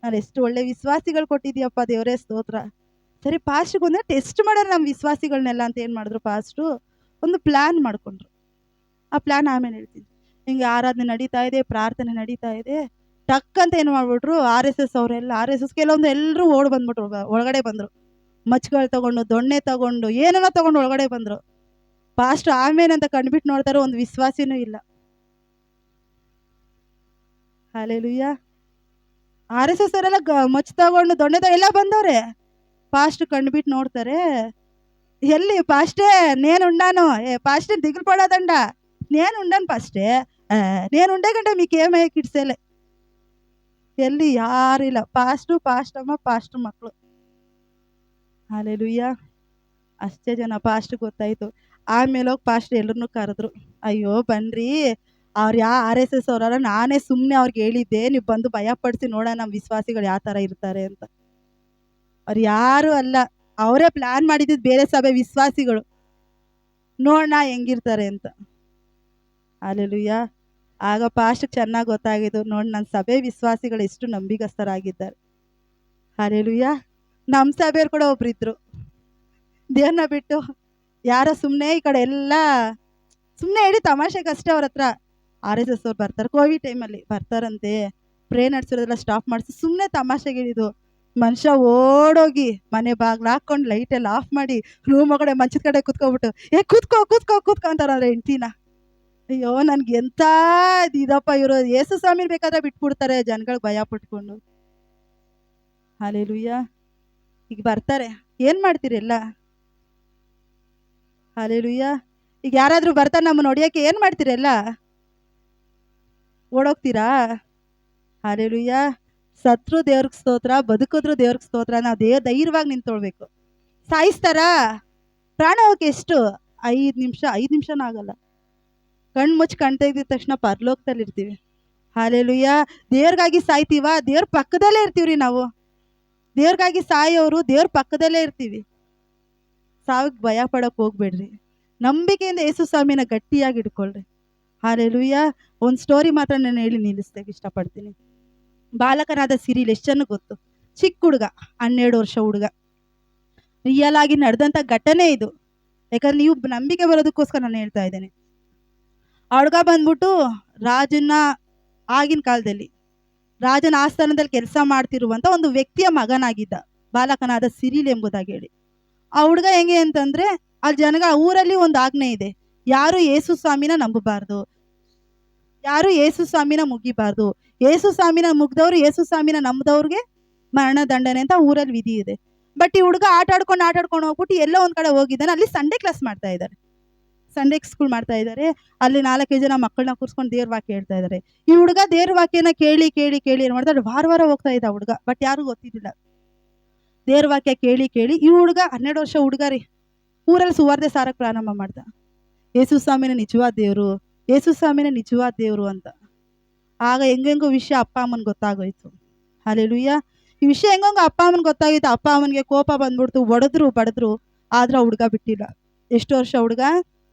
ನಾನು ಎಷ್ಟು ಒಳ್ಳೆ ವಿಶ್ವಾಸಿಗಳು ಕೊಟ್ಟಿದ್ದೀಯಪ್ಪ ದೇವರೇ, ಸ್ತೋತ್ರ. ಸರಿ, ಫಾಸ್ಟ್ಗೆ ಒಂದೇ ಟೆಸ್ಟ್ ಮಾಡ್ಯಾರ ನಮ್ಮ ವಿಶ್ವಾಸಿಗಳನ್ನೆಲ್ಲ ಅಂತ ಏನು ಮಾಡಿದ್ರು, ಫಾಸ್ಟು ಒಂದು ಪ್ಲ್ಯಾನ್ ಮಾಡ್ಕೊಂಡ್ರು. ಆ ಪ್ಲ್ಯಾನ್ ಆಮೇಲೆ ಹೇಳ್ತೀನಿ. ಹಿಂಗೆ ಆರಾಧನೆ ನಡೀತಾ ಇದೆ, ಪ್ರಾರ್ಥನೆ ನಡೀತಾ ಇದೆ, ಟಕ್ ಅಂತ ಏನು ಮಾಡ್ಬಿಟ್ರು, RSS ಅವರೆಲ್ಲ, RSS ಕೆಲವೊಂದು ಎಲ್ಲರೂ ಓಡ್ ಬಂದ್ಬಿಟ್ರು, ಒಳಗಡೆ ಬಂದರು, ಮಚ್ಗಳು ತಗೊಂಡು, ದೊಣ್ಣೆ ತಗೊಂಡು, ಏನೇನೋ ತಗೊಂಡು ಒಳಗಡೆ ಬಂದರು. ಫಾಸ್ಟ್ ಆಮೇಲೆ ಅಂತ ಕಂಡ್ಬಿಟ್ಟು ನೋಡ್ತಾರೆ, ಒಂದು ವಿಶ್ವಾಸಿನೂ ಇಲ್ಲ. ಹಲ್ಲೆಲೂಯಾ. RSS ಅವರೆಲ್ಲ ಮಚ್ ತಗೊಂಡು, ದೊಣ್ಣೆ ಎಲ್ಲ ಬಂದವ್ರೆ. ಫಾಸ್ಟ್ ಕಂಡ್ಬಿಟ್ಟು ನೋಡ್ತಾರೆ, ಎಲ್ಲಿ ಫಾಸ್ಟೇ ನೇನು ఉండాను, ఫాస్టే దిగులు పడదండ, నేను ఉండాను ఫాస్టే, నేను ఉండే కంటే మీకేమై కిడ్సేలే, ಎಲ್ಲಿ ಯಾರಿಲ್ಲ. ಫಾಸ್ಟ್ ಅಮ್ಮ, ಫಾಸ್ಟ್ ಮಕ್ಕಳು. ಹಲ್ಲೆಲೂಯಾ. ಅಷ್ಟೇ ಜನ. ಫಾಸ್ಟ್ ಗೊತ್ತಾಯ್ತು. ಆಮೇಲೆ ಹೋಗಿ ಫಾಸ್ಟ್ ಎಲ್ಲರನ್ನೂ ಕರೆದ್ರು. ಅಯ್ಯೋ ಬನ್ರಿ, ಅವ್ರು RSS ಅವರಲ್ಲ, ನಾನೇ ಸುಮ್ಮನೆ ಅವ್ರಿಗೆ ಹೇಳಿದ್ದೆ, ನೀವು ಬಂದು ಭಯಪಡಿಸಿ ನೋಡೋಣ ನಮ್ಮ ವಿಶ್ವಾಸಿಗಳು ಯಾವ ಥರ ಇರ್ತಾರೆ ಅಂತ. ಅವ್ರು ಯಾರು ಅಲ್ಲ, ಅವರೇ ಪ್ಲಾನ್ ಮಾಡಿದ್ದು, ಬೇರೆ ಸಭೆ ವಿಶ್ವಾಸಿಗಳು, ನೋಡೋಣ ಹೆಂಗಿರ್ತಾರೆ ಅಂತ. ಹಲ್ಲೆಲೂಯಾ. ಆಗ ಫಾಸ್ಟ್ ಚೆನ್ನಾಗಿ ಗೊತ್ತಾಗಿದ್ದು, ನೋಡಿ ನನ್ನ ಸಭೆ ವಿಶ್ವಾಸಿಗಳು ಎಷ್ಟು ನಂಬಿಗಸ್ತರಾಗಿದ್ದಾರೆ. ಹಲ್ಲೆಲೂಯಾ. ನಮ್ಮ ಸಭೆಯವ್ರು ಕೂಡ ಒಬ್ರಿದ್ರು, ದೇವ್ರನ್ನ ಬಿಟ್ಟು ಯಾರೋ ಸುಮ್ಮನೆ ಈ ಕಡೆ ಎಲ್ಲ ಸುಮ್ಮನೆ ಹೇಳಿ ತಮಾಷೆಗಷ್ಟೇ. ಅವ್ರ ಹತ್ರ RSS ಅವ್ರು ಬರ್ತಾರೆ, ಕೋವಿಡ್ ಟೈಮಲ್ಲಿ ಬರ್ತಾರಂತೆ, ಪ್ರೇ ನಡೆಸಿರೋದೆಲ್ಲ ಸ್ಟಾಪ್ ಮಾಡಿಸಿ ಸುಮ್ಮನೆ ತಮಾಷೆಗೆ ಹೇಳಿದ್ದು. ಮನುಷ್ಯ ಓಡೋಗಿ ಮನೆ ಬಾಗ್ಲು ಹಾಕೊಂಡು ಲೈಟ್ ಎಲ್ಲ ಆಫ್ ಮಾಡಿ ರೂಮ್ ಒಳಗಡೆ ಮಂಚದ ಕಡೆ ಕೂತ್ಕೊಬಿಟ್ಟು, ಕೂತ್ಕೊ ಅಂತಾರ ಹೆಂಡ್ತಿನ. ಅಯ್ಯೋ, ನನ್ಗೆ ಎಂಥ ಇದಪ್ಪ, ಇವರು ಯೇಸು ಸ್ವಾಮಿ ಬೇಕಾದ್ರೆ ಬಿಟ್ಬಿಡ್ತಾರೆ ಜನಗಳಿಗೆ ಭಯ ಪಟ್ಕೊಂಡು. ಹಲ್ಲೆಲೂಯಾ. ಈಗ ಬರ್ತಾರೆ, ಏನ್ ಮಾಡ್ತೀರಿ ಎಲ್ಲ? ಹಲ್ಲೆಲೂಯಾ. ಈಗ ಯಾರಾದ್ರೂ ಬರ್ತಾರೆ ನಮ್ಮನ್ನ ಹೊಡಿಯೋಕೆ, ಏನ್ ಮಾಡ್ತೀರಿ ಎಲ್ಲ? ಓಡೋಗ್ತೀರಾ? ಹಲ್ಲೆಲೂಯಾ. ಸತ್ರು ದೇವ್ರಿಗೆ ಸ್ತೋತ್ರ, ಬದುಕಿದ್ರು ದೇವ್ರಿಗೆ ಸ್ತೋತ್ರ. ನಾವು ಧೈರ್ಯವಾಗಿ ನಿಂತ್ಕೊಳ್ಬೇಕು. ಸಾಯಿಸ್ತಾರಾ? ಪ್ರಾಣ ಹೋಗಕ್ಕೆ ಎಷ್ಟು? 5 ನಿಮಿಷನೂ ಆಗಲ್ಲ. ಕಣ್ಣು ಮುಚ್ಚಿ ಕಣ್ ತೆಗೆದಿದ ತಕ್ಷಣ ಪರಲೋಕದಲ್ಲಿ ಇರ್ತೀವಿ. ಹಲ್ಲೆಲೂಯಾ. ದೇವ್ರಿಗಾಗಿ ಸಾಯ್ತೀವ, ದೇವ್ರ ಪಕ್ಕದಲ್ಲೇ ಇರ್ತೀವ್ರಿ ನಾವು. ದೇವ್ರಿಗಾಗಿ ಸಾಯೋರು ದೇವ್ರ ಪಕ್ಕದಲ್ಲೇ ಇರ್ತೀವಿ. ಸಾವಿಗೆ ಭಯ ಪಡೋಕೆ ಹೋಗ್ಬೇಡ್ರಿ, ನಂಬಿಕೆಯಿಂದ ಯೇಸು ಸ್ವಾಮಿನ ಗಟ್ಟಿಯಾಗಿ ಇಟ್ಕೊಳ್ರಿ. ಹಲ್ಲೆಲೂಯಾ. ಒಂದು ಸ್ಟೋರಿ ಮಾತ್ರ ನಾನು ಹೇಳಿ ನಿಲ್ಲಿಸ್ಲಿಕ್ಕೆ ಇಷ್ಟಪಡ್ತೀನಿ. ಬಾಲಕನಾದ ಸಿರಿಲ್, ಎಷ್ಟು ಜನ ಗೊತ್ತು? ಚಿಕ್ಕ ಹುಡುಗ, 12 ವರ್ಷ ಹುಡುಗ. ರಿಯಲ್ ಆಗಿ ನಡೆದಂಥ ಘಟನೆ ಇದು, ಯಾಕಂದ್ರೆ ನೀವು ನಂಬಿಕೆ ಬರೋದಕ್ಕೋಸ್ಕರ ನಾನು ಹೇಳ್ತಾ ಇದ್ದೇನೆ. ಆ ಹುಡುಗ ಬಂದ್ಬಿಟ್ಟು ರಾಜನ, ಆಗಿನ ಕಾಲದಲ್ಲಿ ರಾಜನ ಆಸ್ಥಾನದಲ್ಲಿ ಕೆಲಸ ಮಾಡ್ತಿರುವಂಥ ಒಂದು ವ್ಯಕ್ತಿಯ ಮಗನಾಗಿದ್ದ, ಬಾಲಕನಾದ ಸಿರಿಲ್ ಎಂಬುದಾಗಿ ಹೇಳಿ. ಆ ಹುಡುಗ ಹೆಂಗೆ ಅಂತಂದ್ರೆ, ಅಲ್ಲಿ ಜನಗಳ ಊರಲ್ಲಿ ಒಂದು ಆಜ್ಞೆ ಇದೆ, ಯಾರು ಯೇಸು ಸ್ವಾಮಿನ ನಂಬಬಾರ್ದು, ಯಾರು ಯೇಸು ಸ್ವಾಮಿನ ಮುಗಿಬಾರ್ದು, ಯೇಸು ಸ್ವಾಮಿನ ಮುಗ್ದವ್ರು ಯೇಸು ಸ್ವಾಮಿನ ನಂಬದವ್ರಿಗೆ ಮರಣ ದಂಡನೆ ಅಂತ ಊರಲ್ಲಿ ವಿಧಿ ಇದೆ. ಬಟ್ ಈ ಹುಡುಗ ಆಟ ಆಡ್ಕೊಂಡು ಹೋಗ್ಬಿಟ್ಟು ಎಲ್ಲೋ ಒಂದ್ ಕಡೆ ಹೋಗಿದ್ದಾನೆ. ಅಲ್ಲಿ ಸಂಡೇ ಕ್ಲಾಸ್ ಮಾಡ್ತಾ ಇದ್ದಾರೆ, ಸಂಡೇ ಸ್ಕೂಲ್ ಮಾಡ್ತಾ ಇದ್ದಾರೆ. ಅಲ್ಲಿ 4-5 ಜನ ಮಕ್ಕಳನ್ನ ಕೂರ್ಸ್ಕೊಂಡು ದೇವ್ರ ವಾಕ್ಯ ಹೇಳ್ತಾ ಇದ್ದಾರೆ. ಈ ಹುಡುಗ ದೇವ್ರ ವಾಕ್ಯನ ಕೇಳಿ ಏನ್ ಮಾಡ್ತಾರೆ, ವಾರ ಹೋಗ್ತಾ ಇದ್ದ ಹುಡುಗ. ಬಟ್ ಯಾರಿಗೂ ಗೊತ್ತಿದ್ದಿಲ್ಲ, ದೇವ್ರ ವಾಕ್ಯ ಕೇಳಿ ಈ ಹುಡುಗ 12 ವರ್ಷ ಹುಡುಗ ರೀ, ಊರಲ್ಲಿ ಸುವಾರ್ತೆ ಸಾರಕ್ಕೆ ಪ್ರಾರಂಭ ಮಾಡ್ದ. ಯೇಸು ಸ್ವಾಮಿನ ನಿಜವಾದ ದೇವ್ರು, ಯೇಸು ಸ್ವಾಮಿನ ನಿಜವಾದ ದೇವ್ರು ಅಂತ. ಆಗ ಹೆಂಗೆಂಗೋ ವಿಷಯ ಅಪ್ಪ ಅಮ್ಮನಿಗೆ ಗೊತ್ತಾಗೋಯ್ತು. ಹಲ್ಲೆಲೂಯಾ. ಈ ವಿಷಯ ಹೆಂಗಂಗ ಅಪ್ಪ ಅಮ್ಮನಿಗೆ ಗೊತ್ತಾಗಿತ್ತು. ಅಪ್ಪ ಅಮ್ಮನಿಗೆ ಕೋಪ ಬಂದ್ಬಿಡ್ತು, ಹೊಡೆದ್ರು ಬಡಿದ್ರು. ಆದ್ರೆ ಆ ಹುಡುಗ ಬಿಟ್ಟಿಲ್ಲ. ಎಷ್ಟು ವರ್ಷ ಹುಡುಗ?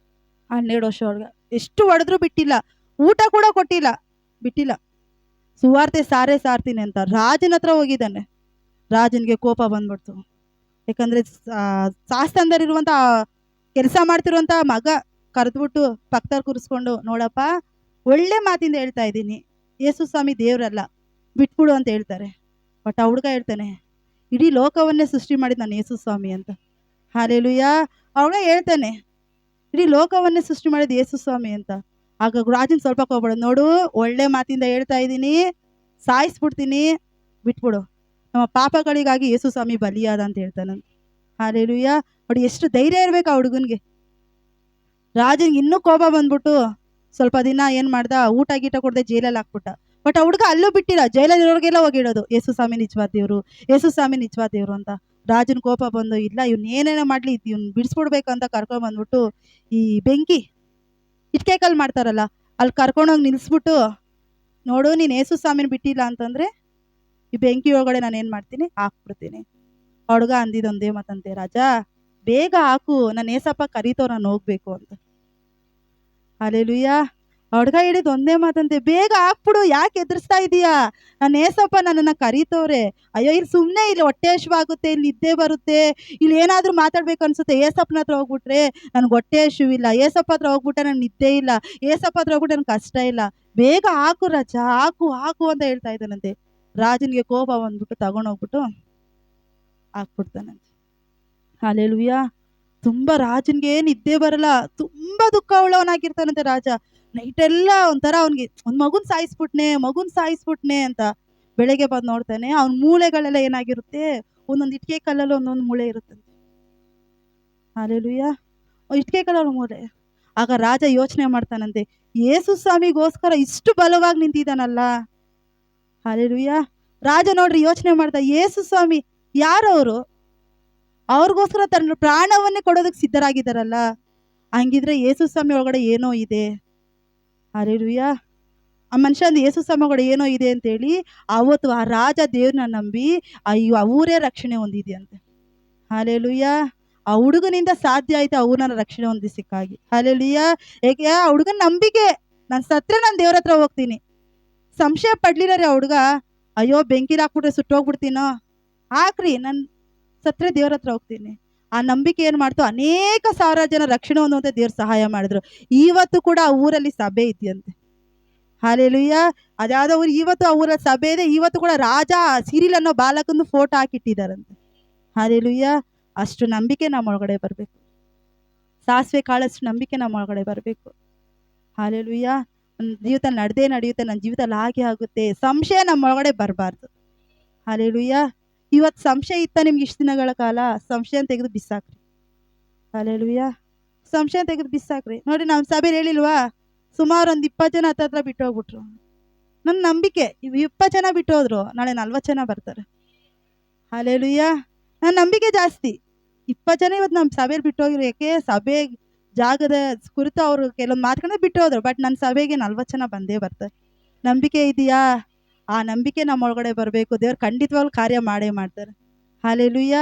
12 ವರ್ಷ ಹುಡುಗ. ಎಷ್ಟು ಹೊಡೆದ್ರು ಬಿಟ್ಟಿಲ್ಲ. ಊಟ ಕೂಡ ಕೊಟ್ಟಿಲ್ಲ, ಬಿಟ್ಟಿಲ್ಲ. ಸುವಾರ್ತೆ ಸಾರೇ ಸಾರ್ತೀನಿ ಅಂತ ರಾಜನ ಹತ್ರ ಹೋಗಿದ್ದಾನೆ. ರಾಜನಿಗೆ ಕೋಪ ಬಂದ್ಬಿಡ್ತು. ಯಾಕಂದ್ರೆ ಶಾಸ್ತ್ರದಲ್ಲಿರುವಂತ ಕೆಲಸ ಮಾಡ್ತಿರುವಂತ ಮಗ ಕರೆದ್ಬಿಟ್ಟು ಪಕ್ಕದಲ್ಲಿ ಕೂರಿಸ್ಕೊಂಡು, ನೋಡಪ್ಪ ಒಳ್ಳೆ ಮಾತಿಂದ ಹೇಳ್ತಾ ಇದ್ದೀನಿ, ಯೇಸು ಸ್ವಾಮಿ ದೇವ್ರಲ್ಲ, ಬಿಟ್ಬಿಡು ಅಂತ ಹೇಳ್ತಾರೆ. ಬಟ್ ಆ ಹುಡುಗ ಹೇಳ್ತಾನೆ, ಇಡೀ ಲೋಕವನ್ನೇ ಸೃಷ್ಟಿ ಮಾಡಿದ ನಾನು ಯೇಸು ಸ್ವಾಮಿ ಅಂತ. ಹಲ್ಲೆಲೂಯಾ. ಅವಳ ಹೇಳ್ತಾನೆ, ಇಡೀ ಲೋಕವನ್ನೇ ಸೃಷ್ಟಿ ಮಾಡಿದ ಯೇಸು ಸ್ವಾಮಿ ಅಂತ. ಆಗ ರಾಜನ್ ಸ್ವಲ್ಪ ಹೋಗ್ಬೇಡ, ನೋಡು ಒಳ್ಳೆ ಮಾತಿಂದ ಹೇಳ್ತಾ ಇದ್ದೀನಿ, ಸಾಯಿಸ್ಬಿಡ್ತೀನಿ, ಬಿಟ್ಬಿಡು. ನಮ್ಮ ಪಾಪಗಳಿಗಾಗಿ ಯೇಸು ಸ್ವಾಮಿ ಬಲಿಯಾದ ಅಂತ ಹೇಳ್ತಾನೆ. ಹಲ್ಲೆಲೂಯಾ. ನೋಡಿ ಎಷ್ಟು ಧೈರ್ಯ ಇರ್ಬೇಕು ಆ ಹುಡುಗನ್ಗೆ. ರಾಜನ್ಗೆ ಇನ್ನೂ ಕೋಪ ಬಂದ್ಬಿಟ್ಟು ಸ್ವಲ್ಪ ದಿನ ಏನ್ ಮಾಡ್ದ, ಊಟ ಗೀಟ ಕೊಡದೆ ಜೈಲಲ್ಲಿ ಹಾಕ್ಬಿಟ್ಟ. ಬಟ್ ಆ ಹುಡುಗ ಅಲ್ಲೂ ಬಿಟ್ಟಿಲ್ಲ, ಜೈಲಲ್ಲಿರೋರಿಗೆಲ್ಲ ಹೋಗಿಡೋದು, ಯೇಸು ಸ್ವಾಮಿ ನಿಜವಾದ ದೇವ್ರು, ಯೇಸು ಸ್ವಾಮಿ ನಿಜವಾದ ದೇವ್ರು ಅಂತ. ರಾಜನ್ ಕೋಪ ಬಂದು, ಇಲ್ಲ ಇವ್ನ ಏನೇನೋ ಮಾಡ್ಲಿ, ಇವ್ನ ಬಿಡಿಸ್ಬಿಡ್ಬೇಕು ಅಂತ ಕರ್ಕೊಂಡ್ ಬಂದ್ಬಿಟ್ಟು ಈ ಬೆಂಕಿ ಇಟ್ಕೆ ಕಲ್ ಮಾಡ್ತಾರಲ್ಲ ಅಲ್ಲಿ ಕರ್ಕೊಂಡೋಗಿ ನಿಲ್ಸ್ಬಿಟ್ಟು, ನೋಡು ನೀನ್ ಯೇಸು ಸ್ವಾಮಿನ ಬಿಟ್ಟಿಲ್ಲ ಅಂತಂದ್ರೆ ಈ ಬೆಂಕಿ ಒಳಗಡೆ ನಾನು ಏನ್ ಮಾಡ್ತೀನಿ, ಹಾಕ್ಬಿಡ್ತೀನಿ. ಹುಡುಗ ಅಂದಿದೊಂದೇ ಮಾತಂತೆ, ರಾಜ ಬೇಗ ಹಾಕು, ನನ್ನ ಏಸಪ್ಪ ಕರೀತೋ ನಾನು ಹೋಗ್ಬೇಕು ಅಂತ. ಹಲ್ಲೆಲೂಯಾ. ಹುಡುಗ ಹೇಳಿದ ಒಂದೇ ಮಾತಂತೆ, ಬೇಗ ಹಾಕ್ಬಿಡು, ಯಾಕೆ ಎದುರಿಸ್ತಾ ಇದೀಯಾ, ನನ್ನ ಏಸಪ್ಪ ನನ್ನನ್ನು ಕರೀತವ್ರೆ. ಅಯ್ಯೋ ಇಲ್ಲಿ ಸುಮ್ಮನೆ, ಇಲ್ಲಿ ಹೊಟ್ಟೆ ಹಸಿವಾಗುತ್ತೆ, ಇಲ್ಲಿ ನಿದ್ದೆ ಬರುತ್ತೆ, ಇಲ್ಲಿ ಏನಾದರೂ ಮಾತಾಡ್ಬೇಕು ಅನ್ಸುತ್ತೆ, ಏಸಪ್ಪನ ಹತ್ರ ಹೋಗ್ಬಿಟ್ರೆ ನನ್ಗೆ ಹೊಟ್ಟೆ ಹಸಿವಿಲ್ಲ, ಏಸಪ್ಪ ಹತ್ರ ಹೋಗ್ಬಿಟ್ರೆ ನನ್ಗೆ ನಿದ್ದೆ ಇಲ್ಲ, ಏಸಪ್ಪ ಹತ್ರ ಹೋಗ್ಬಿಟ್ರೆ ನನ್ಗೆ ಕಷ್ಟ ಇಲ್ಲ, ಬೇಗ ಹಾಕು ರಾಜ, ಹಾಕು ಹಾಕು ಅಂತ ಹೇಳ್ತಾ ಇದ್ದಾನಂತೆ. ರಾಜನಿಗೆ ಕೋಪ ಬಂದ್ಬಿಟ್ಟು ತಗೊಂಡೋಗ್ಬಿಟ್ಟು ಹಾಕ್ಬಿಡ್ತಾನಂತೆ. ಹಲ್ಲೆಲೂಯಾ. ತುಂಬಾ ರಾಜನ್ಗೆ ನಿದ್ದೆ ಬರಲ್ಲ, ತುಂಬಾ ದುಃಖ ಉಳ್ಳವನಾಗಿರ್ತಾನಂತೆ ರಾಜ. ನೈಟೆಲ್ಲ ಒಂಥರ ಅವ್ನಿಗೆ ಒಂದ್ ಮಗುನ್ ಸಾಯಿಸ್ಬಿಟ್ನೆ ಅಂತ. ಬೆಳಗ್ಗೆ ಬಂದು ನೋಡ್ತಾನೆ, ಅವ್ನ ಮೂಳೆಗಳೆಲ್ಲ ಏನಾಗಿರುತ್ತೆ, ಒಂದೊಂದು ಇಟ್ಕೆ ಕಲ್ಲಲ್ಲಿ ಒಂದೊಂದು ಮೂಳೆ ಇರುತ್ತಂತೆ. ಹಲ್ಲೆಲೂಯಾ. ಇಟ್ಕೆ ಕಲ್ಲಲ್ಲಿ ಮೂಳೆ. ಆಗ ರಾಜ ಯೋಚನೆ ಮಾಡ್ತಾನಂತೆ, ಯೇಸು ಸ್ವಾಮಿಗೋಸ್ಕರ ಇಷ್ಟು ಬಲವಾಗಿ ನಿಂತಿದ್ದಾನಲ್ಲ. ಹಲ್ಲೆಲೂಯಾ. ರಾಜ ನೋಡ್ರಿ ಯೋಚನೆ ಮಾಡ್ತಾ, ಯೇಸು ಸ್ವಾಮಿ ಯಾರವರು, ಅವ್ರಿಗೋಸ್ಕರ ತನ್ನ ಪ್ರಾಣವನ್ನೇ ಕೊಡೋದಕ್ಕೆ ಸಿದ್ಧರಾಗಿದ್ದಾರಲ್ಲ, ಹಂಗಿದ್ರೆ ಯೇಸು ಸ್ವಾಮಿ ಒಳಗಡೆ ಏನೋ ಇದೆ. ಹಲ್ಲೆಲೂಯಾ. ಆ ಮನುಷ್ಯಂದು ಯೇಸು ಸ್ವಾಮಿ ಒಳಗಡೆ ಏನೋ ಇದೆ ಅಂತೇಳಿ ಅವತ್ತು ಆ ರಾಜ ದೇವ್ರನ್ನ ನಂಬಿ ಅಯ್ಯೋ ಅವರೇ ರಕ್ಷಣೆ ಹೊಂದಿದೆಯಂತೆ. ಹಲ್ಲೆಲೂಯಾ. ಆ ಹುಡುಗನಿಂದ ಸಾಧ್ಯ ಆಯ್ತು ಅವ್ರನ್ನ ರಕ್ಷಣೆ ಹೊಂದಿಸಿಕ್ಕಾಗಿ. ಹಲ್ಲೆಲೂಯಾ. ಏಕೆ, ಆ ಹುಡುಗನ ನಂಬಿಕೆ, ನಾನು ಸತ್ರೆ ನಾನು ದೇವ್ರ ಹತ್ರ ಹೋಗ್ತೀನಿ. ಸಂಶಯ ಪಡ್ಲಿಲ್ಲ ರೀ ಆ ಹುಡುಗ, ಅಯ್ಯೋ ಬೆಂಕಿಲಿ ಹಾಕ್ಬಿಟ್ರೆ ಸುಟ್ಟೋಗ್ಬಿಡ್ತೀನೋ, ಹಾಕ್ರಿ ನಾನು ಸತ್ರೆ ದೇವ್ರ ಹತ್ರ ಹೋಗ್ತೀನಿ. ಆ ನಂಬಿಕೆ ಏನ್ ಮಾಡ್ತು, ಅನೇಕ ಸಾವಿರ ಜನ ರಕ್ಷಣೆ ಹೊಂದುವಂತೆ ದೇವ್ರ ಸಹಾಯ ಮಾಡಿದ್ರು. ಇವತ್ತು ಕೂಡ ಆ ಊರಲ್ಲಿ ಸಭೆ ಇದೆಯಂತೆ. ಹಲ್ಲೆಲೂಯಾ. ಅದ್ಯಾವುದೋ ಊರು, ಇವತ್ತು ಆ ಊರಲ್ಲಿ ಸಭೆ ಇದೆ. ಇವತ್ತು ಕೂಡ ರಾಜ ಸಿರಿಲ್ ಅನ್ನೋ ಬಾಲಕಂದು ಫೋಟೋ ಹಾಕಿಟ್ಟಿದಾರಂತೆ. ಹಲ್ಲೆಲೂಯಾ. ಅಷ್ಟು ನಂಬಿಕೆ ನಮ್ಮ ಒಳಗಡೆ ಬರಬೇಕು. ಸಾಸಿವೆ ಕಾಳಷ್ಟು ನಂಬಿಕೆ ನಮ್ಮ ಒಳಗಡೆ ಬರಬೇಕು. ಹಲ್ಲೆಲೂಯಾ. ನನ್ನ ಜೀವಿತ ನಡೆಯುತ್ತೆ, ನನ್ನ ಜೀವಿತದಲ್ಲಿ ಹಾಗೆ ಆಗುತ್ತೆ, ಸಂಶಯ ನಮ್ಮ ಒಳಗಡೆ ಬರಬಾರ್ದು. ಹಲ್ಲೆಲೂಯಾ. ಇವತ್ತು ಸಂಶಯ ಇತ್ತ ನಿಮ್ಗೆ ಇಷ್ಟು ದಿನಗಳ ಕಾಲ, ಸಂಶಯ ತೆಗೆದು ಬಿಸಾಕ್ರಿ. ಹಲ್ಲೆಲೂಯಾ. ಸಂಶಯ ತೆಗೆದು ಬಿಸಾಕ್ರಿ. ನೋಡಿ ನಮ್ಮ ಸಭೆಯಲ್ಲಿ ಹೇಳಿಲ್ವಾ, ಸುಮಾರು ಒಂದು 20 ಜನ ಹತ್ರ ಬಿಟ್ಟು ಹೋಗ್ಬಿಟ್ರು. ನನ್ನ ನಂಬಿಕೆ 20 ಜನ ಬಿಟ್ಟು ಹೋದ್ರು, ನಾಳೆ 40 ಜನ ಬರ್ತಾರೆ. ಹಲ್ಲೆಲೂಯಾ. ನನ್ನ ನಂಬಿಕೆ ಜಾಸ್ತಿ. 20 ಜನ ಇವತ್ತು ನಮ್ಮ ಸಭೆಯಲ್ಲಿ ಬಿಟ್ಟು ಹೋಗಿರು. ಯಾಕೆ, ಸಭೆ ಜಾಗದ ಕುರಿತು ಅವರು ಕೆಲವೊಂದು ಮಾತುಗಳನ್ನ ಬಿಟ್ಟು ಹೋದ್ರು. ಬಟ್ ನನ್ನ ಸಭೆಗೆ 40 ಜನ ಬಂದೇ ಬರ್ತಾರೆ. ನಂಬಿಕೆ ಇದೆಯಾ? ಆ ನಂಬಿಕೆ ನಮ್ಮ ಒಳಗಡೆ ಬರಬೇಕು. ದೇವ್ರು ಖಂಡಿತವಾಗ್ಲೂ ಕಾರ್ಯ ಮಾಡೇ ಮಾಡ್ತಾರೆ. ಹಲ್ಲೆಲೂಯಾ.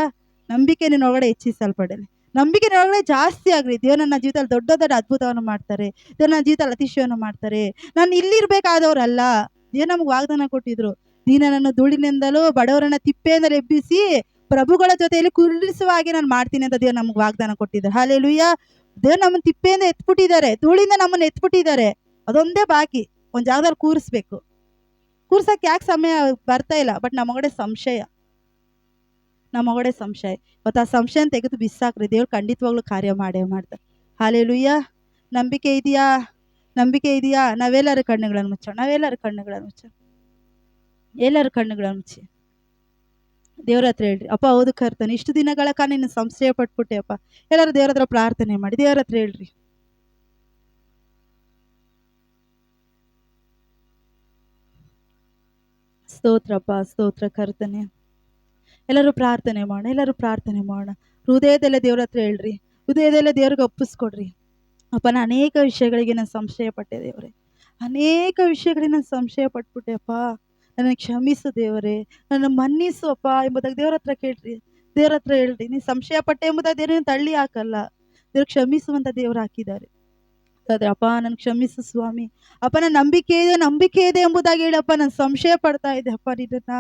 ನಂಬಿಕೆ ನಿನ್ನೊಳಗಡೆ ಹೆಚ್ಚಿಸಲ್ಪಡಲಿ. ನಂಬಿಕೆ ನಿನ್ನೊಳಗಡೆ ಜಾಸ್ತಿ ಆಗ್ರಿ. ದೇವ್ರು ನನ್ನ ಜೀವಿತದಲ್ಲಿ ದೊಡ್ಡ ದೊಡ್ಡ ಅದ್ಭುತವನ್ನು ಮಾಡ್ತಾರೆ. ದೇವ್ರು ನನ್ನ ಜೀವಿತದಲ್ಲಿ ಅತಿಶಯವನ್ನು ಮಾಡ್ತಾರೆ. ನಾನು ಇಲ್ಲಿರ್ಬೇಕಾದವ್ರಲ್ಲ, ದೇವ್ರು ನಮ್ಗೆ ವಾಗ್ದಾನ ಕೊಟ್ಟಿದ್ರು, ದೀನನನ್ನು ಧೂಳಿನಿಂದಲೂ ಬಡವರನ್ನ ತಿಪ್ಪೆಯಿಂದಲೂ ಎಬ್ಬಿಸಿ ಪ್ರಭುಗಳ ಜೊತೆಯಲ್ಲಿ ಕುಳ್ಳಿರಿಸುವ ಹಾಗೆ ನಾನು ಮಾಡ್ತೀನಿ ಅಂತ ದೇವ್ರು ನಮ್ಗೆ ವಾಗ್ದಾನ ಕೊಟ್ಟಿದ್ದಾರೆ. ಹಲ್ಲೆಲೂಯಾ. ದೇವ್ರು ನಮ್ಮನ್ನು ತಿಪ್ಪೆಯಿಂದ ಎತ್ಬಿಟ್ಟಿದ್ದಾರೆ, ಧೂಳಿಂದ ನಮ್ಮನ್ನು ಎತ್ಬಿಟ್ಟಿದ್ದಾರೆ. ಅದೊಂದೇ ಬಾಕಿ, ಒಂದು ಜಾಗದಲ್ಲಿ ಕೂರಿಸ್ಬೇಕು. ಕೂರ್ಸಕ್ಕೆ ಯಾಕೆ ಸಮಯ ಬರ್ತಾ ಇಲ್ಲ, ಬಟ್ ನಮ್ಮೊಳಗಡೆ ಸಂಶಯ. ಇವತ್ತು ಆ ಸಂಶಯ ತೆಗೆದು ಬಿಸಾಕ್ರಿ. ದೇವ್ರು ಖಂಡಿತವಾಗ್ಲೂ ಕಾರ್ಯ ಮಾಡೇ ಮಾಡ್ತಾರೆ. ಹಲ್ಲೆಲೂಯಾ. ನಂಬಿಕೆ ಇದೆಯಾ? ನಾವೆಲ್ಲರೂ ಕಣ್ಣುಗಳನ್ನು ಮುಚ್ಚೋಣ. ಎಲ್ಲರೂ ಕಣ್ಣುಗಳನ್ನು ಮುಚ್ಚಿ ದೇವ್ರ ಹತ್ರ ಹೇಳ್ರಿ, ಅಪ್ಪ ಹೌದು ಕರ್ತನೆ, ಇಷ್ಟು ದಿನಗಳ ಕಾಲ ನಿನ್ನ ಸಂಶಯ ಪಟ್ಬಿಟ್ಟೆ ಅಪ್ಪ. ಎಲ್ಲರೂ ದೇವ್ರ ಹತ್ರ ಪ್ರಾರ್ಥನೆ ಮಾಡಿ ದೇವ್ರ ಹತ್ರ ಹೇಳ್ರಿ. ಸ್ತೋತ್ರಪ್ಪ, ಸ್ತೋತ್ರ ಕರ್ತನೆ. ಎಲ್ಲರೂ ಪ್ರಾರ್ಥನೆ ಮಾಡೋಣ. ಹೃದಯದಲ್ಲೇ ದೇವ್ರ ಹತ್ರ ಹೇಳ್ರಿ, ಹೃದಯದಲ್ಲೇ ದೇವ್ರಿಗೆ ಒಪ್ಪಿಸ್ಕೊಡ್ರಿ. ಅಪ್ಪ, ನಾನು ಅನೇಕ ವಿಷಯಗಳಿಗೆ ನಾನು ಸಂಶಯ ಪಟ್ಟೆ ದೇವ್ರೆ. ಅನೇಕ ವಿಷಯಗಳಿಗೆ ನಾನು ಸಂಶಯ ಪಟ್ಬಿಟ್ಟೆ ಅಪ್ಪ. ನನ್ನ ಕ್ಷಮಿಸು ದೇವರೇ, ನನ್ನ ಮನ್ನಿಸು ಅಪ್ಪ ಎಂಬುದಾಗಿ ದೇವ್ರ ಹತ್ರ ಕೇಳ್ರಿ. ದೇವ್ರ ಹತ್ರ ಹೇಳ್ರಿ. ನೀನು ಸಂಶಯ ಪಟ್ಟೆ ಎಂಬುದಾಗಿ ದೇವ್ರನ್ನ ತಳ್ಳಿ ಹಾಕಲ್ಲ. ದೇವ್ರು ಕ್ಷಮಿಸುವಂತ ದೇವ್ರು ಹಾಕಿದ್ದಾರೆ. ಆದ್ರೆ ಅಪ್ಪ ನನ್ ಕ್ಷಮಿಸು ಸ್ವಾಮಿ. ಅಪ್ಪ ನನ್ನ ನಂಬಿಕೆ ಇದೆ ಎಂಬುದಾಗಿ ಹೇಳಪ್ಪ. ನಾನು ಸಂಶಯ ಪಡ್ತಾ ಇದ್ದೆ ಅಪ್ಪ ನಿನ್ನನ್ನ.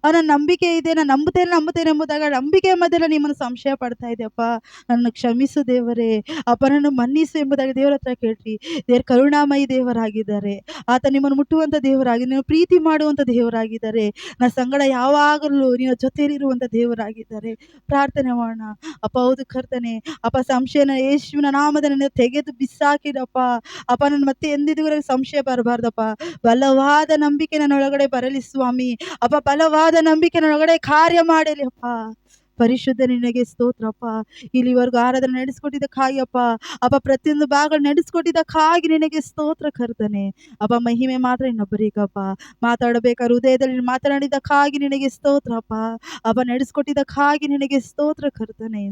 ನನ್ನ ನಂಬಿಕೆ ಇದೆ, ನಾನು ನಂಬುತ್ತೇನೆ ಎಂಬುದಾಗಿ ನಂಬಿಕೆ ಮಧ್ಯೆ ನಿಮ್ಮನ್ನು ಸಂಶಯ ಪಡ್ತಾ ಇದ್ದೆ ಅಪ್ಪ. ನನ್ನ ಕ್ಷಮಿಸು ದೇವರೇ. ಅಪ್ಪ ನನ್ನ ಮನ್ನಿಸು ಎಂಬುದಾಗಿ ದೇವರ ಹತ್ರ ಕೇಳ್ರಿ. ದೇವ್ರ ಕರುಣಾಮಯಿ ದೇವರಾಗಿದ್ದಾರೆ. ಆತ ನಿಮ್ಮನ್ನು ಮುಟ್ಟುವಂತ ದೇವರಾಗಿ, ನೀವು ಪ್ರೀತಿ ಮಾಡುವಂತ ದೇವರಾಗಿದ್ದಾರೆ. ನನ್ನ ಸಂಗಡ ಯಾವಾಗಲೂ ನಿಮ್ಮ ಜೊತೆಯಲ್ಲಿರುವಂತ ದೇವರಾಗಿದ್ದಾರೆ. ಪ್ರಾರ್ಥನೆ ಮಾಡೋಣ. ಅಪ್ಪ ಹೌದು ಕರ್ತನೆ. ಅಪ್ಪ ಸಂಶಯನ ಯೇಸುವಿನ ನಾಮದಲ್ಲಿ ತೆಗೆದು ಬಿಸಾಕಿರಪ್ಪ. ಅಪ್ಪ ನನ್ನ ಮತ್ತೆ ಎಂದಿಗೂ ನನಗೆ ಸಂಶಯ ಬರಬಾರ್ದಪ್ಪ. ಬಲವಾದ ನಂಬಿಕೆ ನನ್ನ ಒಳಗಡೆ ಬರಲಿ ಸ್ವಾಮಿ. ಅಪ್ಪ ಬಲವಾದ ನಂಬಿಕೆ ನನ್ನ ಒಳಗಡೆ ಕಾರ್ಯ ಮಾಡಲಿ ಅಪ್ಪ. ಪರಿಶುದ್ಧ ನಿನಗೆ ಸ್ತೋತ್ರಪ್ಪ. ಇಲ್ಲಿವರೆಗೂ ಆರಾಧನೆ ನಡೆಸ್ಕೊಟ್ಟಿದ್ದಕ್ಕಾಗಿ ಅಪ್ಪ. ಅಪ್ಪ ಪ್ರತಿಯೊಂದು ಭಾಗಗಳು ನಡೆಸ್ಕೊಟ್ಟಿದ್ದಕ್ಕಾಗಿ ನಿನಗೆ ಸ್ತೋತ್ರ ಕರ್ತನೆ. ಅಪ್ಪ ಮಹಿಮೆ ಮಾತ್ರ ಇನ್ನೊಬ್ಬರಿಗಪ್ಪ. ಮಾತಾಡಬೇಕಾದ್ರೆ ಹೃದಯದಲ್ಲಿ ಮಾತನಾಡಿದ್ದಕ್ಕಾಗಿ ನಿನಗೆ ಸ್ತೋತ್ರಪ್ಪ. ಅಪ್ಪ ನಡೆಸ್ಕೊಟ್ಟಿದ್ದಕ್ಕಾಗಿ ನಿನಗೆ ಸ್ತೋತ್ರ ಕರ್ತನೆ.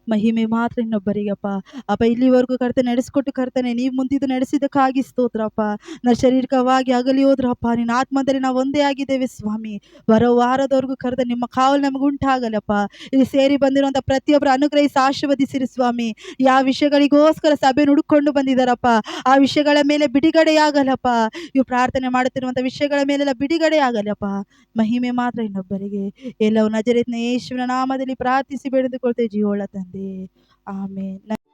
ಮಹಿಮೆ ಮಾತ್ರ ಇನ್ನೊಬ್ಬರಿಗಪ್ಪ. ಅಪ್ಪ ಇಲ್ಲಿವರೆಗೂ ಕರ್ತನೆ ನಡೆಸ್ಕೊಟ್ಟು ಕರ್ತನೆ ನೀವು ಮುಂದಿದ್ದು ನಡೆಸಿದ್ದಕ್ಕಾಗಿ ಸ್ತೋತ್ರಪ್ಪ. ನಾ ಶಾರೀರಿಕವಾಗಿ ಆಗಲಿ ಹೋದ್ರಪ್ಪ, ನಿನ್ನ ಆತ್ಮದಲ್ಲಿ ನಾವು ಒಂದೇ ಆಗಿದ್ದೇವೆ ಸ್ವಾಮಿ. ಬರೋ ವಾರದವರೆಗೂ ಕರ್ತನೆ ನಿಮ್ಮ ಕಾವಲು ನಮಗೆ ಉಂಟಾಗಲ್ಲಪ್ಪ. ಇಲ್ಲಿ ಸೇರಿ ಬಂದಿರುವಂಥ ಪ್ರತಿಯೊಬ್ಬರು ಅನುಗ್ರಹಿಸಿ ಆಶೀರ್ವದಿಸಿರಿ ಸ್ವಾಮಿ. ಯಾವ ವಿಷಯಗಳಿಗೋಸ್ಕರ ಸಭೆಯನ್ನು ಹುಡುಕೊಂಡು ಬಂದಿದ್ದಾರಪ್ಪ, ಆ ವಿಷಯಗಳ ಮೇಲೆ ಬಿಡುಗಡೆಯಾಗಲ್ಲಪ್ಪ. ಇವು ಪ್ರಾರ್ಥನೆ ಮಾಡುತ್ತಿರುವಂಥ ವಿಷಯಗಳ ಮೇಲೆಲ್ಲ ಬಿಡುಗಡೆ ಆಗಲ್ಲಪ್ಪ. ಮಹಿಮೆ ಮಾತ್ರ ಇನ್ನೊಬ್ಬರಿಗೆ. ಎಲ್ಲವೂ ನಜರೇತಿನ ಯೇಸುವಿನ ನಾಮದಲ್ಲಿ ಪ್ರಾರ್ಥಿಸಿ ಬೇಡಿದುಕೊಳ್ತೇವೆ ಜೀವೋಳ ತಂದೆ. ಆಮೇನ್.